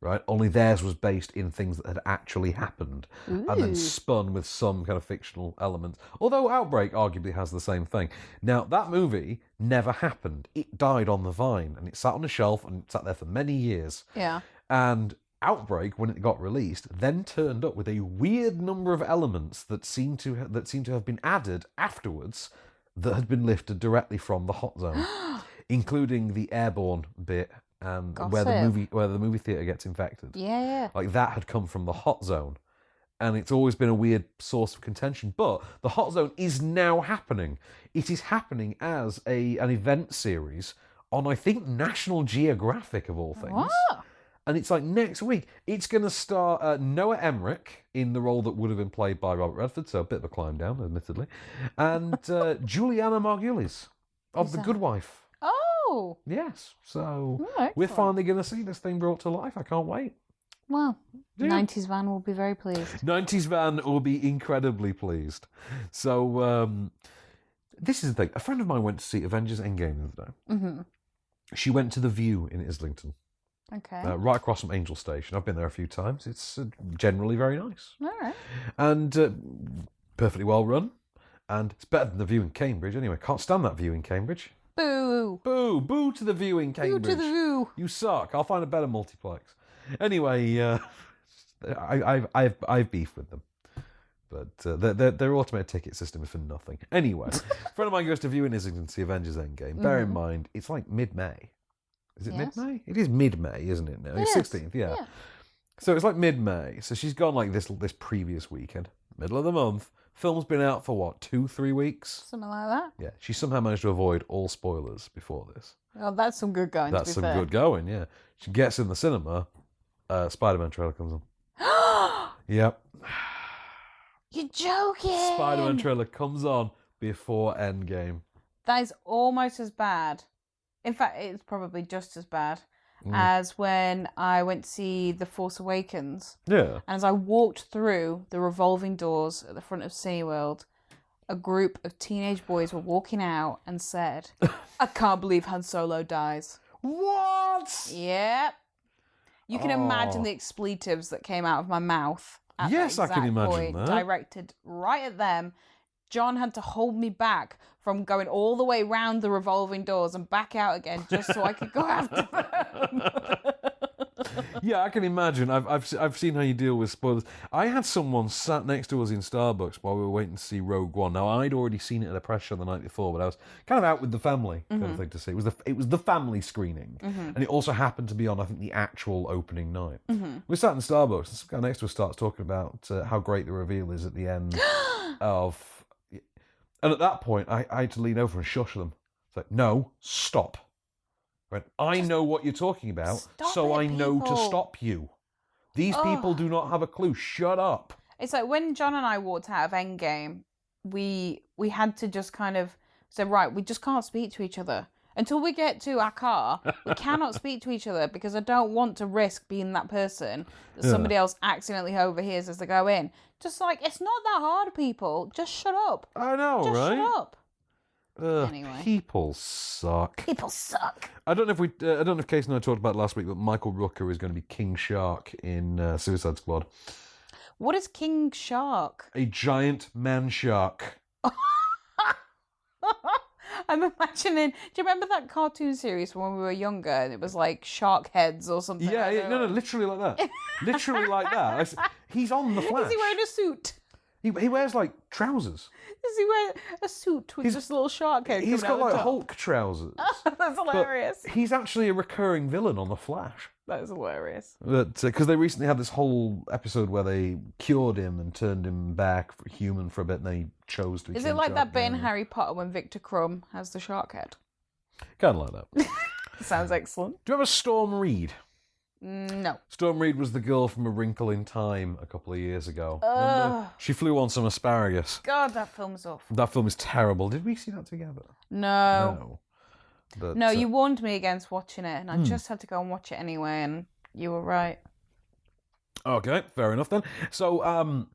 Speaker 1: Right? Only theirs was based in things that had actually happened and then spun with some kind of fictional elements. Although Outbreak arguably has the same thing. Now, that movie never happened. It died on the vine and it sat on a shelf and sat there for many years.
Speaker 2: Yeah.
Speaker 1: And Outbreak, when it got released, then turned up with a weird number of elements that seem to have been added afterwards that had been lifted directly from the Hot Zone, including the airborne bit. Where the movie theater gets infected.
Speaker 2: Yeah.
Speaker 1: Like that had come from the Hot Zone. And it's always been a weird source of contention. But the Hot Zone is now happening. It is happening as an event series on, I think, National Geographic, of all things.
Speaker 2: What?
Speaker 1: And it's like next week. It's going to star Noah Emmerich in the role that would have been played by Robert Redford, so a bit of a climb down, admittedly. And Juliana Margulies of The Good Wife.
Speaker 2: Oh!
Speaker 1: Yes, so
Speaker 2: Oh,
Speaker 1: we're finally going to see this thing brought to life. I can't wait.
Speaker 2: Well,
Speaker 1: Yeah.
Speaker 2: 90s van will be very pleased.
Speaker 1: 90s van will be incredibly pleased. So, this is the thing. A friend of mine went to see Avengers Endgame the other day. She went to The View in Islington.
Speaker 2: Okay.
Speaker 1: Right across from Angel Station. I've been there a few times. It's generally very nice.
Speaker 2: All right.
Speaker 1: And perfectly well run. And it's better than The View in Cambridge. Anyway, can't stand that View in Cambridge.
Speaker 2: Boo!
Speaker 1: Boo! Boo to The View in Cambridge.
Speaker 2: Boo to The View!
Speaker 1: You suck. I'll find a better multiplex. Anyway, I've beef with them. But their automated ticket system is for nothing. Anyway, a friend of mine goes to View in Islington to see Avengers Endgame. Bear in mind, it's like mid-May. Is it mid-May? It is mid-May, isn't it now? It's 16th, yeah. So it's like mid-May. So she's gone like this previous weekend, middle of the month. Film's been out for what, 2-3 weeks?
Speaker 2: Something like that.
Speaker 1: Yeah, she somehow managed to avoid all spoilers before this.
Speaker 2: Oh, that's some good going,
Speaker 1: That's
Speaker 2: to be
Speaker 1: some
Speaker 2: fair.
Speaker 1: good going, yeah. She gets in the cinema, Spider-Man trailer comes on. Yep.
Speaker 2: You're joking!
Speaker 1: Spider-Man trailer comes on before Endgame.
Speaker 2: That is almost as bad. In fact, it's probably just as bad as when I went to see The Force Awakens.
Speaker 1: Yeah.
Speaker 2: And as I walked through the revolving doors at the front of SeaWorld, a group of teenage boys were walking out and said, I can't believe Han Solo dies.
Speaker 1: What?
Speaker 2: Yep. You can imagine the expletives that came out of my mouth at
Speaker 1: Yes,
Speaker 2: that
Speaker 1: I can
Speaker 2: exact
Speaker 1: imagine
Speaker 2: point,
Speaker 1: that.
Speaker 2: directed right at them. John had to hold me back from going all the way round the revolving doors and back out again just so I could go after them.
Speaker 1: Yeah, I can imagine. I've seen how you deal with spoilers. I had someone sat next to us in Starbucks while we were waiting to see Rogue One. Now, I'd already seen it at a press show the night before, but I was kind of out with the family kind of thing to see. It was the family screening, and it also happened to be on, I think, the actual opening night. We sat in Starbucks, and some guy next to us starts talking about how great the reveal is at the end of And at that point, I had to lean over and shush them. It's like, no, stop. Right? I know what you're talking about, so I know to stop you. These people do not have a clue. Shut up.
Speaker 2: It's like when John and I walked out of Endgame, we had to just kind of say, right, we just can't speak to each other. Until we get to our car, we cannot speak to each other because I don't want to risk being that person that somebody else accidentally overhears as they go in. Just like, it's not that hard, people. Just shut up.
Speaker 1: I know,
Speaker 2: just
Speaker 1: right?
Speaker 2: Shut up.
Speaker 1: Anyway. People suck.
Speaker 2: People suck.
Speaker 1: I don't know if Case and I talked about it last week, but Michael Rooker is going to be King Shark in Suicide Squad.
Speaker 2: What is King Shark?
Speaker 1: A giant man shark.
Speaker 2: I'm imagining. Do you remember that cartoon series from when we were younger? And it was like shark heads or something.
Speaker 1: Yeah, no, literally like that. Literally like that. He's on the Flash.
Speaker 2: Is he wearing a suit?
Speaker 1: He wears like trousers.
Speaker 2: Does he wear a suit with just a little shark head?
Speaker 1: He's got
Speaker 2: out
Speaker 1: like
Speaker 2: the top?
Speaker 1: Hulk trousers.
Speaker 2: That's hilarious.
Speaker 1: But he's actually a recurring villain on the Flash.
Speaker 2: That is hilarious.
Speaker 1: Because they recently had this whole episode where they cured him and turned him back for human for a bit, and then he chose to be
Speaker 2: Is
Speaker 1: King
Speaker 2: it like
Speaker 1: Shark
Speaker 2: that bit in
Speaker 1: again.
Speaker 2: Harry Potter when Victor Crumb has the shark head?
Speaker 1: Kind of like that.
Speaker 2: Sounds excellent.
Speaker 1: Do you remember Storm Reed?
Speaker 2: No.
Speaker 1: Storm Reed was the girl from A Wrinkle in Time a couple of years ago. Remember? She flew on some asparagus.
Speaker 2: God, that film's awful.
Speaker 1: That film is terrible. Did we see that together?
Speaker 2: No.
Speaker 1: But,
Speaker 2: No, you warned me against watching it, and I just had to go and watch it anyway, and you were right.
Speaker 1: Okay, fair enough then. So,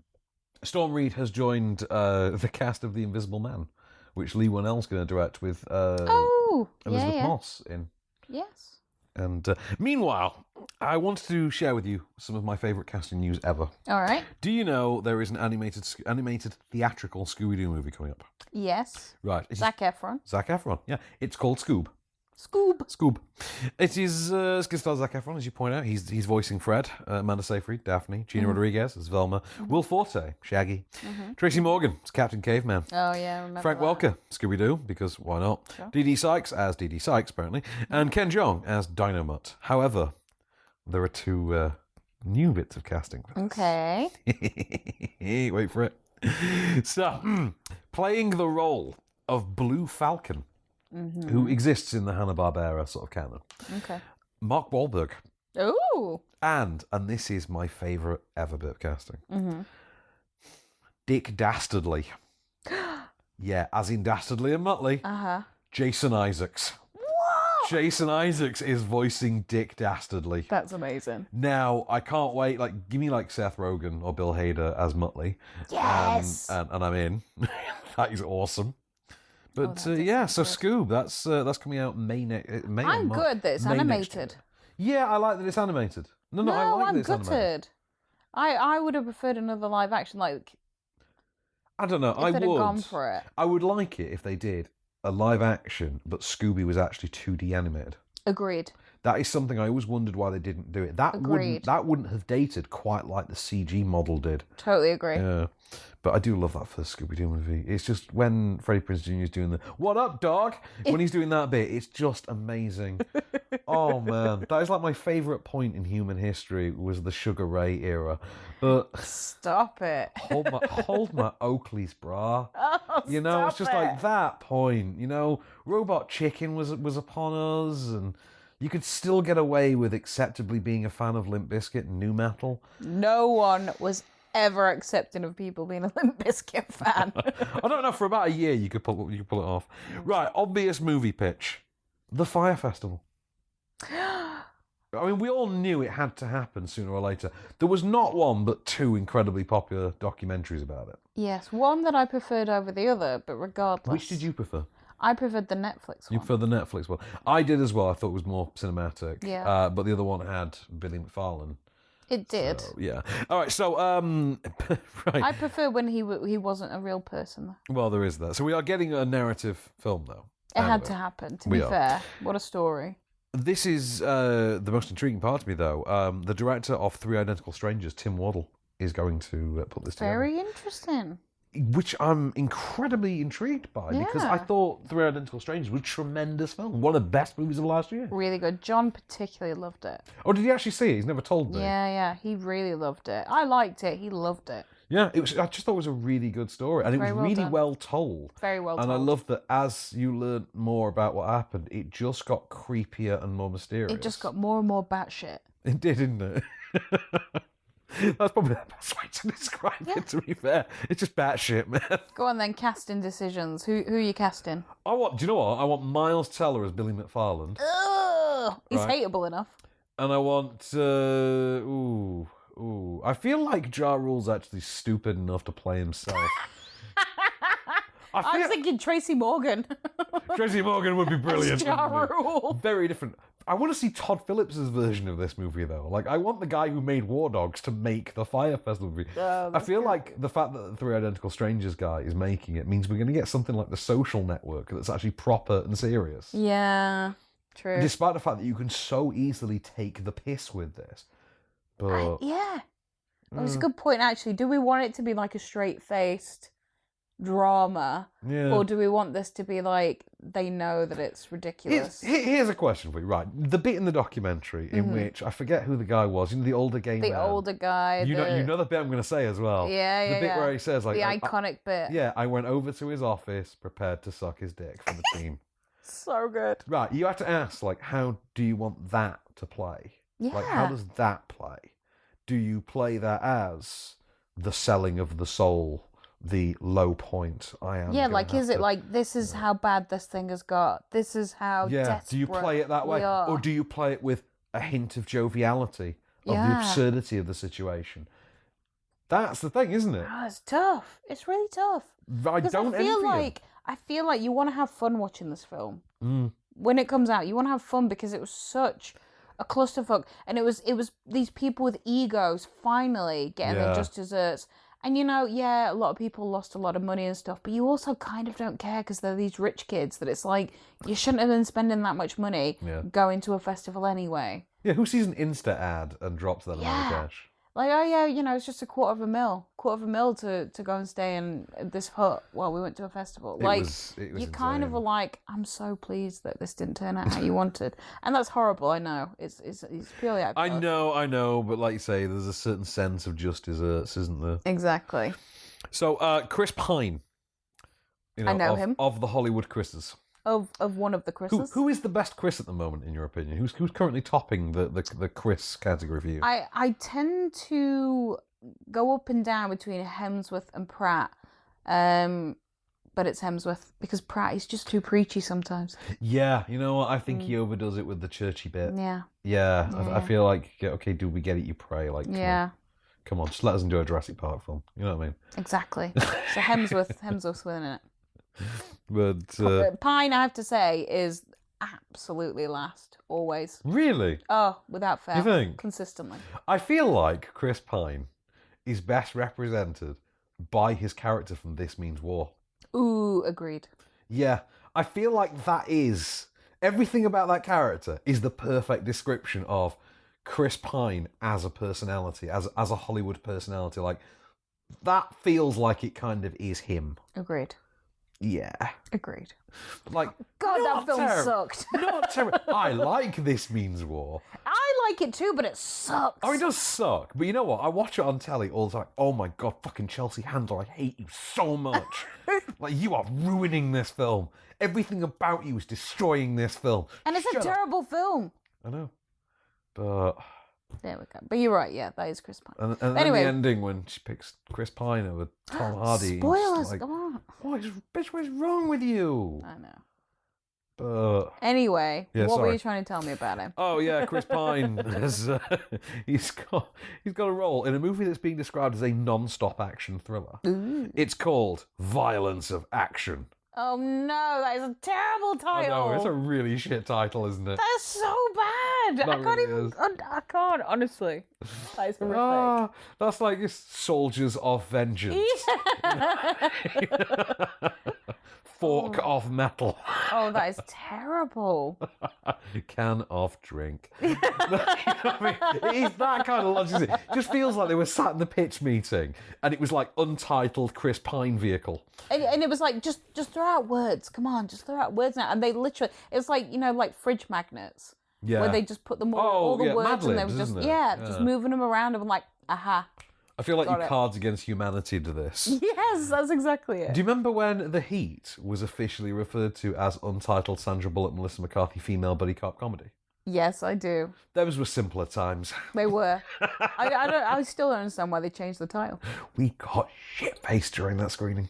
Speaker 1: Storm Reed has joined the cast of The Invisible Man, which Lee Whannell's going to direct with Elizabeth Moss in.
Speaker 2: Yes.
Speaker 1: And meanwhile, I wanted to share with you some of my favourite casting news ever.
Speaker 2: All right.
Speaker 1: Do you know there is an animated theatrical Scooby-Doo movie coming up?
Speaker 2: Yes.
Speaker 1: Right.
Speaker 2: Zac Efron.
Speaker 1: Zac Efron, yeah. It's called Scoob.
Speaker 2: Scoob.
Speaker 1: It is it's going to star Zac Efron, as you point out. He's voicing Fred, Amanda Seyfried, Daphne, Gina Rodriguez as Velma, Will Forte, Shaggy, Tracy Morgan as Captain Caveman,
Speaker 2: Oh, yeah, I remember
Speaker 1: Frank
Speaker 2: that.
Speaker 1: Welker, Scooby-Doo, because why not?
Speaker 2: Sure.
Speaker 1: Dee Sykes as Dee Sykes, apparently, and Ken Jeong as Dynamut. However, there are two new bits of casting.
Speaker 2: Okay.
Speaker 1: Wait for it. So, playing the role of Blue Falcon, who exists in the Hanna-Barbera sort of canon.
Speaker 2: Okay.
Speaker 1: Mark Wahlberg.
Speaker 2: Ooh.
Speaker 1: And this is my favourite ever bit of casting. Dick Dastardly. Yeah, as in Dastardly and Muttley.
Speaker 2: Uh-huh.
Speaker 1: Jason Isaacs.
Speaker 2: What?
Speaker 1: Jason Isaacs is voicing Dick Dastardly.
Speaker 2: That's amazing.
Speaker 1: Now, I can't wait. Like, give me like Seth Rogen or Bill Hader as Muttley.
Speaker 2: Yes.
Speaker 1: And I'm in. That is awesome. But
Speaker 2: that
Speaker 1: yeah, so
Speaker 2: sounds good.
Speaker 1: Scoob, that's coming out May
Speaker 2: I'm good that it's
Speaker 1: May next
Speaker 2: animated.
Speaker 1: year. Yeah, I like that it's animated. No, I like
Speaker 2: I'm
Speaker 1: that it's animated.
Speaker 2: gutted. I would have preferred another live action, like
Speaker 1: I don't know.
Speaker 2: if
Speaker 1: I
Speaker 2: they'd have
Speaker 1: would.
Speaker 2: gone for it.
Speaker 1: I would like it if they did a live action, but Scooby was actually 2D animated.
Speaker 2: Agreed.
Speaker 1: That is something I always wondered why they didn't do it.
Speaker 2: Agreed.
Speaker 1: That wouldn't have dated quite like the CG model did.
Speaker 2: Totally agree.
Speaker 1: Yeah. But I do love that first Scooby-Doo movie. It's just when Freddie Prinze Jr. is doing the "What up, dog?" when he's doing that bit, it's just amazing. Oh man, that is like my favourite point in human history was the Sugar Ray era. But
Speaker 2: Stop it.
Speaker 1: hold my Oakley's bra.
Speaker 2: Oh,
Speaker 1: You know, it's
Speaker 2: stop
Speaker 1: just
Speaker 2: it.
Speaker 1: like that point. You know, Robot Chicken was upon us, and you could still get away with acceptably being a fan of Limp Bizkit and nu metal.
Speaker 2: No one was ever accepting of people being a Limp Bizkit fan.
Speaker 1: I don't know. For about a year, you could pull it off. Right, obvious movie pitch: the Fire Festival. I mean, we all knew it had to happen sooner or later. There was not one, but two incredibly popular documentaries about it.
Speaker 2: Yes, one that I preferred over the other, but regardless.
Speaker 1: Which did you prefer?
Speaker 2: I preferred the Netflix
Speaker 1: You
Speaker 2: one.
Speaker 1: prefer the Netflix one? I did as well. I thought it was more cinematic.
Speaker 2: Yeah.
Speaker 1: But the other one had Billy McFarlane.
Speaker 2: It did.
Speaker 1: So, yeah. All right. So, right.
Speaker 2: I prefer when he wasn't a real person, though.
Speaker 1: Well, there is that. So we are getting a narrative film, though.
Speaker 2: It
Speaker 1: out
Speaker 2: had
Speaker 1: of
Speaker 2: to happen, to
Speaker 1: We
Speaker 2: be
Speaker 1: are.
Speaker 2: fair. What a story.
Speaker 1: This is the most intriguing part to me, though. The director of Three Identical Strangers, Tim Waddle, is going to put this together.
Speaker 2: Very interesting.
Speaker 1: Which I'm incredibly intrigued by, because I
Speaker 2: Yeah.
Speaker 1: thought Three Identical Strangers was a tremendous film. One of the best movies of last year.
Speaker 2: Really good. John particularly loved it.
Speaker 1: Oh, did he actually see it? He's never told me.
Speaker 2: Yeah, he really loved it. I liked it. He loved it.
Speaker 1: Yeah, it was. I just thought it was a really good story, and it was
Speaker 2: Very well
Speaker 1: really
Speaker 2: done.
Speaker 1: well told.
Speaker 2: Very well
Speaker 1: And I
Speaker 2: told.
Speaker 1: love that as you learned more about what happened, it just got creepier and more mysterious.
Speaker 2: It just got more and more batshit.
Speaker 1: It did, didn't it? That's probably the best way to describe it, to be fair. It's just batshit, man.
Speaker 2: Go on then, casting decisions. Who are you casting?
Speaker 1: Do you know what? I want Miles Teller as Billy McFarland.
Speaker 2: Ugh! He's
Speaker 1: Right.
Speaker 2: hateable enough.
Speaker 1: And I want, I feel like Ja Rule's actually stupid enough to play himself.
Speaker 2: I was thinking Tracy Morgan.
Speaker 1: Tracy Morgan would be brilliant.
Speaker 2: Ja
Speaker 1: wouldn't it?
Speaker 2: Rule.
Speaker 1: Very different. I want to see Todd Phillips' version of this movie, though. Like, I want the guy who made War Dogs to make the Fire Festival movie. I feel like the fact that the Three Identical Strangers guy is making it means we're going to get something like The Social Network that's actually proper and serious.
Speaker 2: Yeah, true.
Speaker 1: Despite the fact that you can so easily take the piss with this. But
Speaker 2: Yeah. That was a good point, actually. Do we want it to be like a straight-faced drama?
Speaker 1: Yeah.
Speaker 2: Or do we want this to be like, they know that it's ridiculous?
Speaker 1: Here's a question for you. Right. The bit in the documentary in which, I forget who the guy was, the older gay man.
Speaker 2: The older guy.
Speaker 1: You know the bit I'm going to say as well.
Speaker 2: Yeah,
Speaker 1: The bit where he says, like...
Speaker 2: The iconic bit.
Speaker 1: Yeah, I went over to his office prepared to suck his dick for the team.
Speaker 2: So good.
Speaker 1: Right, you have to ask, like, how do you want that to play?
Speaker 2: Yeah.
Speaker 1: Like, how does that play? Do you play that as the selling of the soul, the low point?
Speaker 2: Yeah, like, is it like, this is how bad this thing has got? This is how desperate
Speaker 1: do you play it that way?
Speaker 2: we are.
Speaker 1: Or do you play it with a hint of joviality, of the
Speaker 2: Yeah.
Speaker 1: absurdity of the situation? That's the thing, isn't it?
Speaker 2: Oh, it's tough. It's really tough. Because I feel like you want to have fun watching this film. When it comes out, you want to have fun because it was such a clusterfuck, and it was these people with egos finally getting their just desserts. And a lot of people lost a lot of money and stuff, but you also kind of don't care because they're these rich kids that it's like you shouldn't have been spending that much money going to a festival anyway.
Speaker 1: Yeah, who sees an Insta ad and drops that amount of cash?
Speaker 2: Like, oh yeah, it's just a quarter of a mil to go and stay in this hut while we went to a festival.
Speaker 1: It
Speaker 2: Like,
Speaker 1: was
Speaker 2: you kind of are like, I'm so pleased that this didn't turn out how you wanted, and that's horrible. I know it's purely out.
Speaker 1: I know, but like you say, there's a certain sense of just desserts, isn't there?
Speaker 2: Exactly.
Speaker 1: So, Chris Pine,
Speaker 2: I know him.
Speaker 1: of the Hollywood Chris's.
Speaker 2: Of one of the Chris's.
Speaker 1: Who is the best Chris at the moment, in your opinion? Who's currently topping the Chris category for you?
Speaker 2: I tend to go up and down between Hemsworth and Pratt, but it's Hemsworth because Pratt is just too preachy sometimes.
Speaker 1: Yeah, you know what? I think he overdoes it with the churchy bit.
Speaker 2: Yeah.
Speaker 1: I feel like, okay, do we get it? You pray. Like, come on, just let us enjoy a Jurassic Park film. You know what I mean?
Speaker 2: Exactly. So Hemsworth's winning it.
Speaker 1: But
Speaker 2: Pine, I have to say, is absolutely last, always.
Speaker 1: Really?
Speaker 2: Oh, without fail.
Speaker 1: You think?
Speaker 2: Consistently.
Speaker 1: I feel like Chris Pine is best represented by his character from This Means War.
Speaker 2: Ooh, agreed.
Speaker 1: Yeah, I feel like that is... Everything about that character is the perfect description of Chris Pine as a personality, as a Hollywood personality. Like, that feels like it kind of is him.
Speaker 2: Agreed.
Speaker 1: Yeah.
Speaker 2: Agreed.
Speaker 1: Like,
Speaker 2: God, that film sucked.
Speaker 1: Not terrible. I like This Means War.
Speaker 2: I like it too, but it sucks.
Speaker 1: Oh, it does suck. But you know what? I watch it on telly all the time. Oh my God, fucking Chelsea Handler, I hate you so much. Like, you are ruining this film. Everything about you is destroying this film.
Speaker 2: And it's a terrible film.
Speaker 1: I know. But...
Speaker 2: There we go. But you're right, yeah, that is Chris Pine.
Speaker 1: And
Speaker 2: anyway,
Speaker 1: the ending when she picks Chris Pine over Tom Hardy.
Speaker 2: Spoilers,
Speaker 1: like,
Speaker 2: come on.
Speaker 1: Bitch, what's wrong with you?
Speaker 2: I know.
Speaker 1: But
Speaker 2: anyway,
Speaker 1: yeah,
Speaker 2: what
Speaker 1: sorry.
Speaker 2: were you trying to tell me about him?
Speaker 1: Oh yeah, Chris Pine has he's got a role in a movie that's being described as a non-stop action thriller.
Speaker 2: Ooh.
Speaker 1: It's called Violence of Action.
Speaker 2: Oh no, that is a terrible title.
Speaker 1: I know, it's a really shit title, isn't it?
Speaker 2: That's so bad.
Speaker 1: That
Speaker 2: I can't
Speaker 1: really
Speaker 2: even.
Speaker 1: is.
Speaker 2: I can't, honestly. That is horrific.
Speaker 1: Ah, that's like this Soldiers of Vengeance. Fork of metal.
Speaker 2: Oh, that is terrible.
Speaker 1: Can of drink. You know what I mean? It is that kind of logic. It just feels like they were sat in the pitch meeting and it was like untitled Chris Pine vehicle.
Speaker 2: And it was like, just throw out words. Come on, just throw out words now. And they literally, it's like, like fridge magnets.
Speaker 1: Yeah.
Speaker 2: Where they just put them all the words
Speaker 1: Mad
Speaker 2: and they
Speaker 1: Libs,
Speaker 2: were just,
Speaker 1: isn't it?
Speaker 2: just moving them around and I'm like, aha.
Speaker 1: I feel like
Speaker 2: Got
Speaker 1: you
Speaker 2: it.
Speaker 1: Cards Against Humanity to this.
Speaker 2: Yes, that's exactly it.
Speaker 1: Do you remember when The Heat was officially referred to as untitled Sandra Bullock, Melissa McCarthy female buddy cop comedy?
Speaker 2: Yes, I do.
Speaker 1: Those were simpler times.
Speaker 2: They were. I still don't understand why they changed the title.
Speaker 1: We got shit-faced during that screening.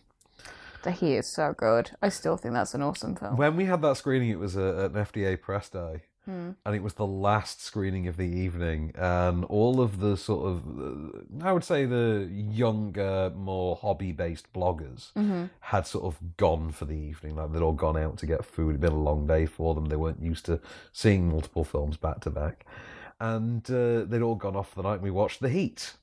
Speaker 2: The Heat is so good. I still think that's an awesome film.
Speaker 1: When we had that screening, it was an FDA press day. And it was the last screening of the evening, and all of the sort of, I would say the younger, more hobby-based bloggers had sort of gone for the evening. Like, they'd all gone out to get food. It'd been a long day for them. They weren't used to seeing multiple films back to back. And they'd all gone off for the night, and we watched The Heat.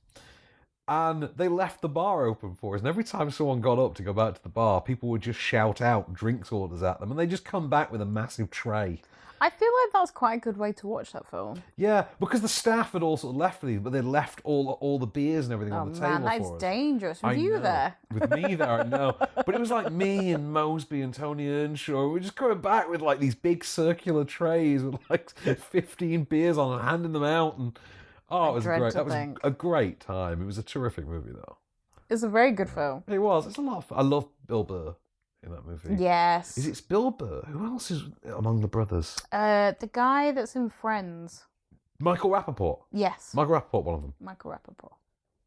Speaker 1: And they left the bar open for us. And every time someone got up to go back to the bar, people would just shout out drinks orders at them, and they'd just come back with a massive tray.
Speaker 2: I feel like that's quite a good way to watch that film.
Speaker 1: Yeah, because the staff had all sort of left for these, but they left all the beers and everything on the table
Speaker 2: that's
Speaker 1: for us.
Speaker 2: dangerous. With you there?
Speaker 1: With me there, I know. But it was like me and Mosby and Tony Earnshaw. We were just coming back with like these big circular trays with like 15 beers on and handing them out. And it was great. That was a great time. It was a terrific movie, though.
Speaker 2: It's a very good film.
Speaker 1: It was. It's a lot of fun. I love Bill Burr in that movie.
Speaker 2: Yes.
Speaker 1: Is it Bill Burr? Who else is among the brothers?
Speaker 2: The guy that's in Friends.
Speaker 1: Michael Rappaport.
Speaker 2: Yes.
Speaker 1: Michael Rappaport, one of them.
Speaker 2: Michael Rappaport.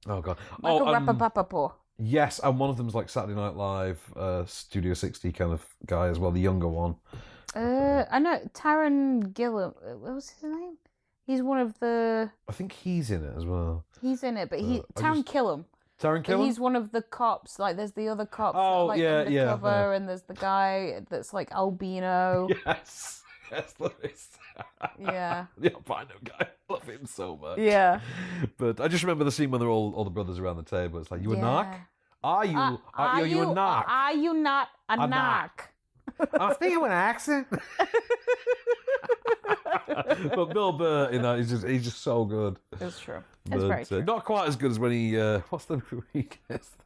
Speaker 1: Oh, God.
Speaker 2: Michael Rappaport.
Speaker 1: Yes, and one of them's like Saturday Night Live, Studio 60 kind of guy as well, the younger one.
Speaker 2: I know, Taron Gillam. What was his name? He's one of the...
Speaker 1: I think he's in it as well.
Speaker 2: He's in it, but Taron Killam.
Speaker 1: Taron Killam?
Speaker 2: He's one of the cops. Like, there's the other cops
Speaker 1: undercover,
Speaker 2: and there's the guy that's like albino.
Speaker 1: Yes, there is.
Speaker 2: Yeah.
Speaker 1: Yeah, I know, guy. I love him so much.
Speaker 2: Yeah.
Speaker 1: But I just remember the scene when they're all the brothers around the table. It's like, you a narc? Are you a narc?
Speaker 2: Are you not a narc?
Speaker 1: I'm speaking with an accent. But Bill Burr in that, he's just so good.
Speaker 2: It's true.
Speaker 1: But,
Speaker 2: It's very true.
Speaker 1: not quite as good as when he what's the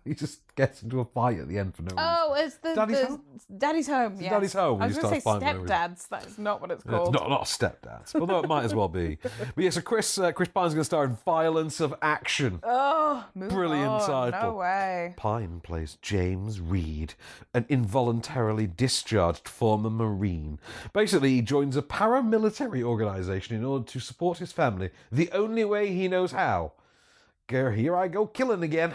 Speaker 1: he just gets into a fight at the end for no reason.
Speaker 2: Oh, it's
Speaker 1: Daddy's Home?
Speaker 2: Daddy's Home. Yes.
Speaker 1: Daddy's Home.
Speaker 2: I was
Speaker 1: He
Speaker 2: going to say
Speaker 1: starts fighting for no reason.
Speaker 2: Stepdads. That is not what it's
Speaker 1: It's
Speaker 2: called.
Speaker 1: not stepdads, although it might as well be. But yeah, so Chris Pine's going to star in Violence of Action.
Speaker 2: Oh, move
Speaker 1: Brilliant
Speaker 2: on.
Speaker 1: title.
Speaker 2: No way.
Speaker 1: Pine plays James Reed, an involuntarily discharged former Marine. Basically, he joins a paramilitary organisation in order to support his family the only way he knows how. Here I go killing again.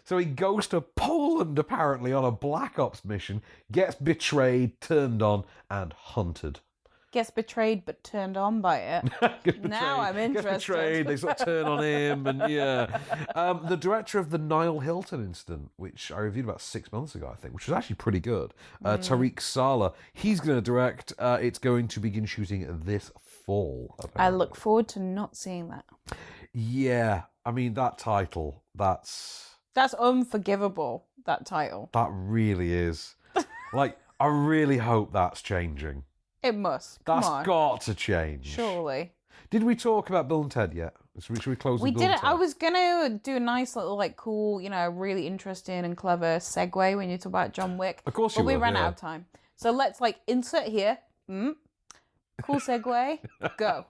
Speaker 1: So he goes to Poland, apparently, on a Black Ops mission, gets betrayed, turned on, and hunted.
Speaker 2: Gets betrayed but turned on by it. Now I'm interested.
Speaker 1: Gets betrayed, they sort of turn on him, and yeah. The director of the Niall Hilton incident, which I reviewed about 6 months ago, I think, which was actually pretty good, Tariq Saleh, he's going to direct. It's going to begin shooting this fall, apparently.
Speaker 2: I look forward to not seeing that.
Speaker 1: Yeah, I mean, that title, that's
Speaker 2: unforgivable, that title.
Speaker 1: That really is. Like, I really hope that's changing.
Speaker 2: It must. Come
Speaker 1: That's
Speaker 2: on.
Speaker 1: got to change.
Speaker 2: Surely.
Speaker 1: Did we talk about Bill and Ted yet? Should we close
Speaker 2: We
Speaker 1: with Bill
Speaker 2: did
Speaker 1: and
Speaker 2: it.
Speaker 1: Ted?
Speaker 2: I was going to do a nice little, like, cool, really interesting and clever segue when you talk about John Wick.
Speaker 1: Of course you
Speaker 2: But we
Speaker 1: will,
Speaker 2: ran
Speaker 1: yeah.
Speaker 2: out of time. So let's, like, insert here. Cool segue. Go.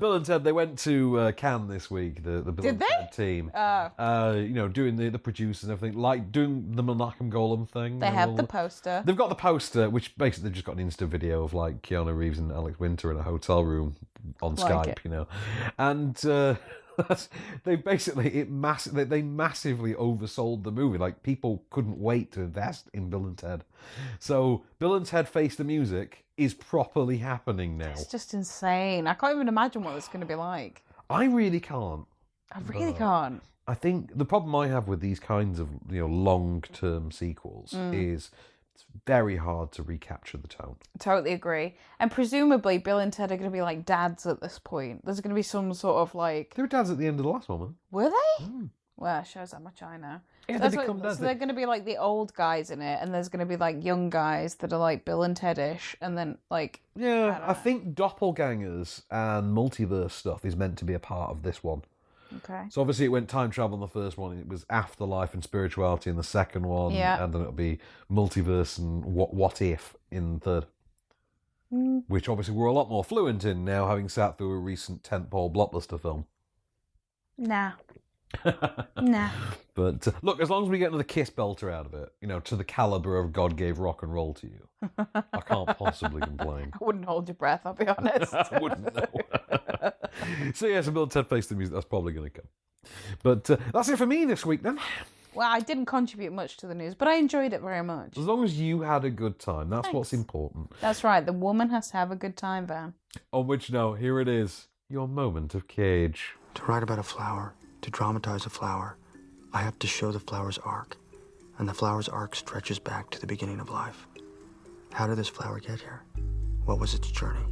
Speaker 1: Bill and Ted, they went to Cannes this week, the Bill
Speaker 2: Did
Speaker 1: and
Speaker 2: they?
Speaker 1: Ted team. Doing the producers and everything, like doing the Menachem Golem thing.
Speaker 2: They have the poster.
Speaker 1: They've got the poster, which basically they've just got an Insta video of like Keanu Reeves and Alex Winter in a hotel room on
Speaker 2: Like
Speaker 1: Skype, and they basically they massively oversold the movie. Like, people couldn't wait to invest in Bill and Ted. So Bill and Ted Face the Music is properly happening now.
Speaker 2: It's just insane. I can't even imagine what it's going to be like.
Speaker 1: I really can't.
Speaker 2: I really can't.
Speaker 1: I think the problem I have with these kinds of long-term sequels is it's very hard to recapture the tone.
Speaker 2: Totally agree. And presumably Bill and Ted are going to be like dads at this point. There's going to be some sort of like...
Speaker 1: They were dads at the end of the last one, weren't
Speaker 2: Were they? Well, it shows how much I know.
Speaker 1: Yeah,
Speaker 2: That's
Speaker 1: they become
Speaker 2: what,
Speaker 1: dads.
Speaker 2: so they're going to be like the old guys in it, and there's going to be like young guys that are like Bill and Ted-ish, and then like...
Speaker 1: Yeah, I think doppelgangers and multiverse stuff is meant to be a part of this one.
Speaker 2: Okay.
Speaker 1: So obviously it went time travel in the first one, it was afterlife and spirituality in the second one,
Speaker 2: Yeah.
Speaker 1: and then it'll be multiverse and what if in the third. Which obviously we're a lot more fluent in now, having sat through a recent tentpole blockbuster film.
Speaker 2: Nah. Nah.
Speaker 1: But look, as long as we get another kiss belter out of it, to the caliber of God gave rock and roll to you, I can't possibly complain.
Speaker 2: I wouldn't hold your breath, I'll be honest.
Speaker 1: I wouldn't know. So yeah, some Bill and Ted Face the Music, that's probably going to come. But that's it for me this week then.
Speaker 2: Well, I didn't contribute much to the news, but I enjoyed it very much.
Speaker 1: As long as you had a good time, that's what's important.
Speaker 2: That's right, the woman has to have a good time, Van.
Speaker 1: On which note, here it is, your moment of Cage.
Speaker 7: To write about a flower, to dramatize a flower, I have to show the flower's arc. And the flower's arc stretches back to the beginning of life. How did this flower get here? What was its journey?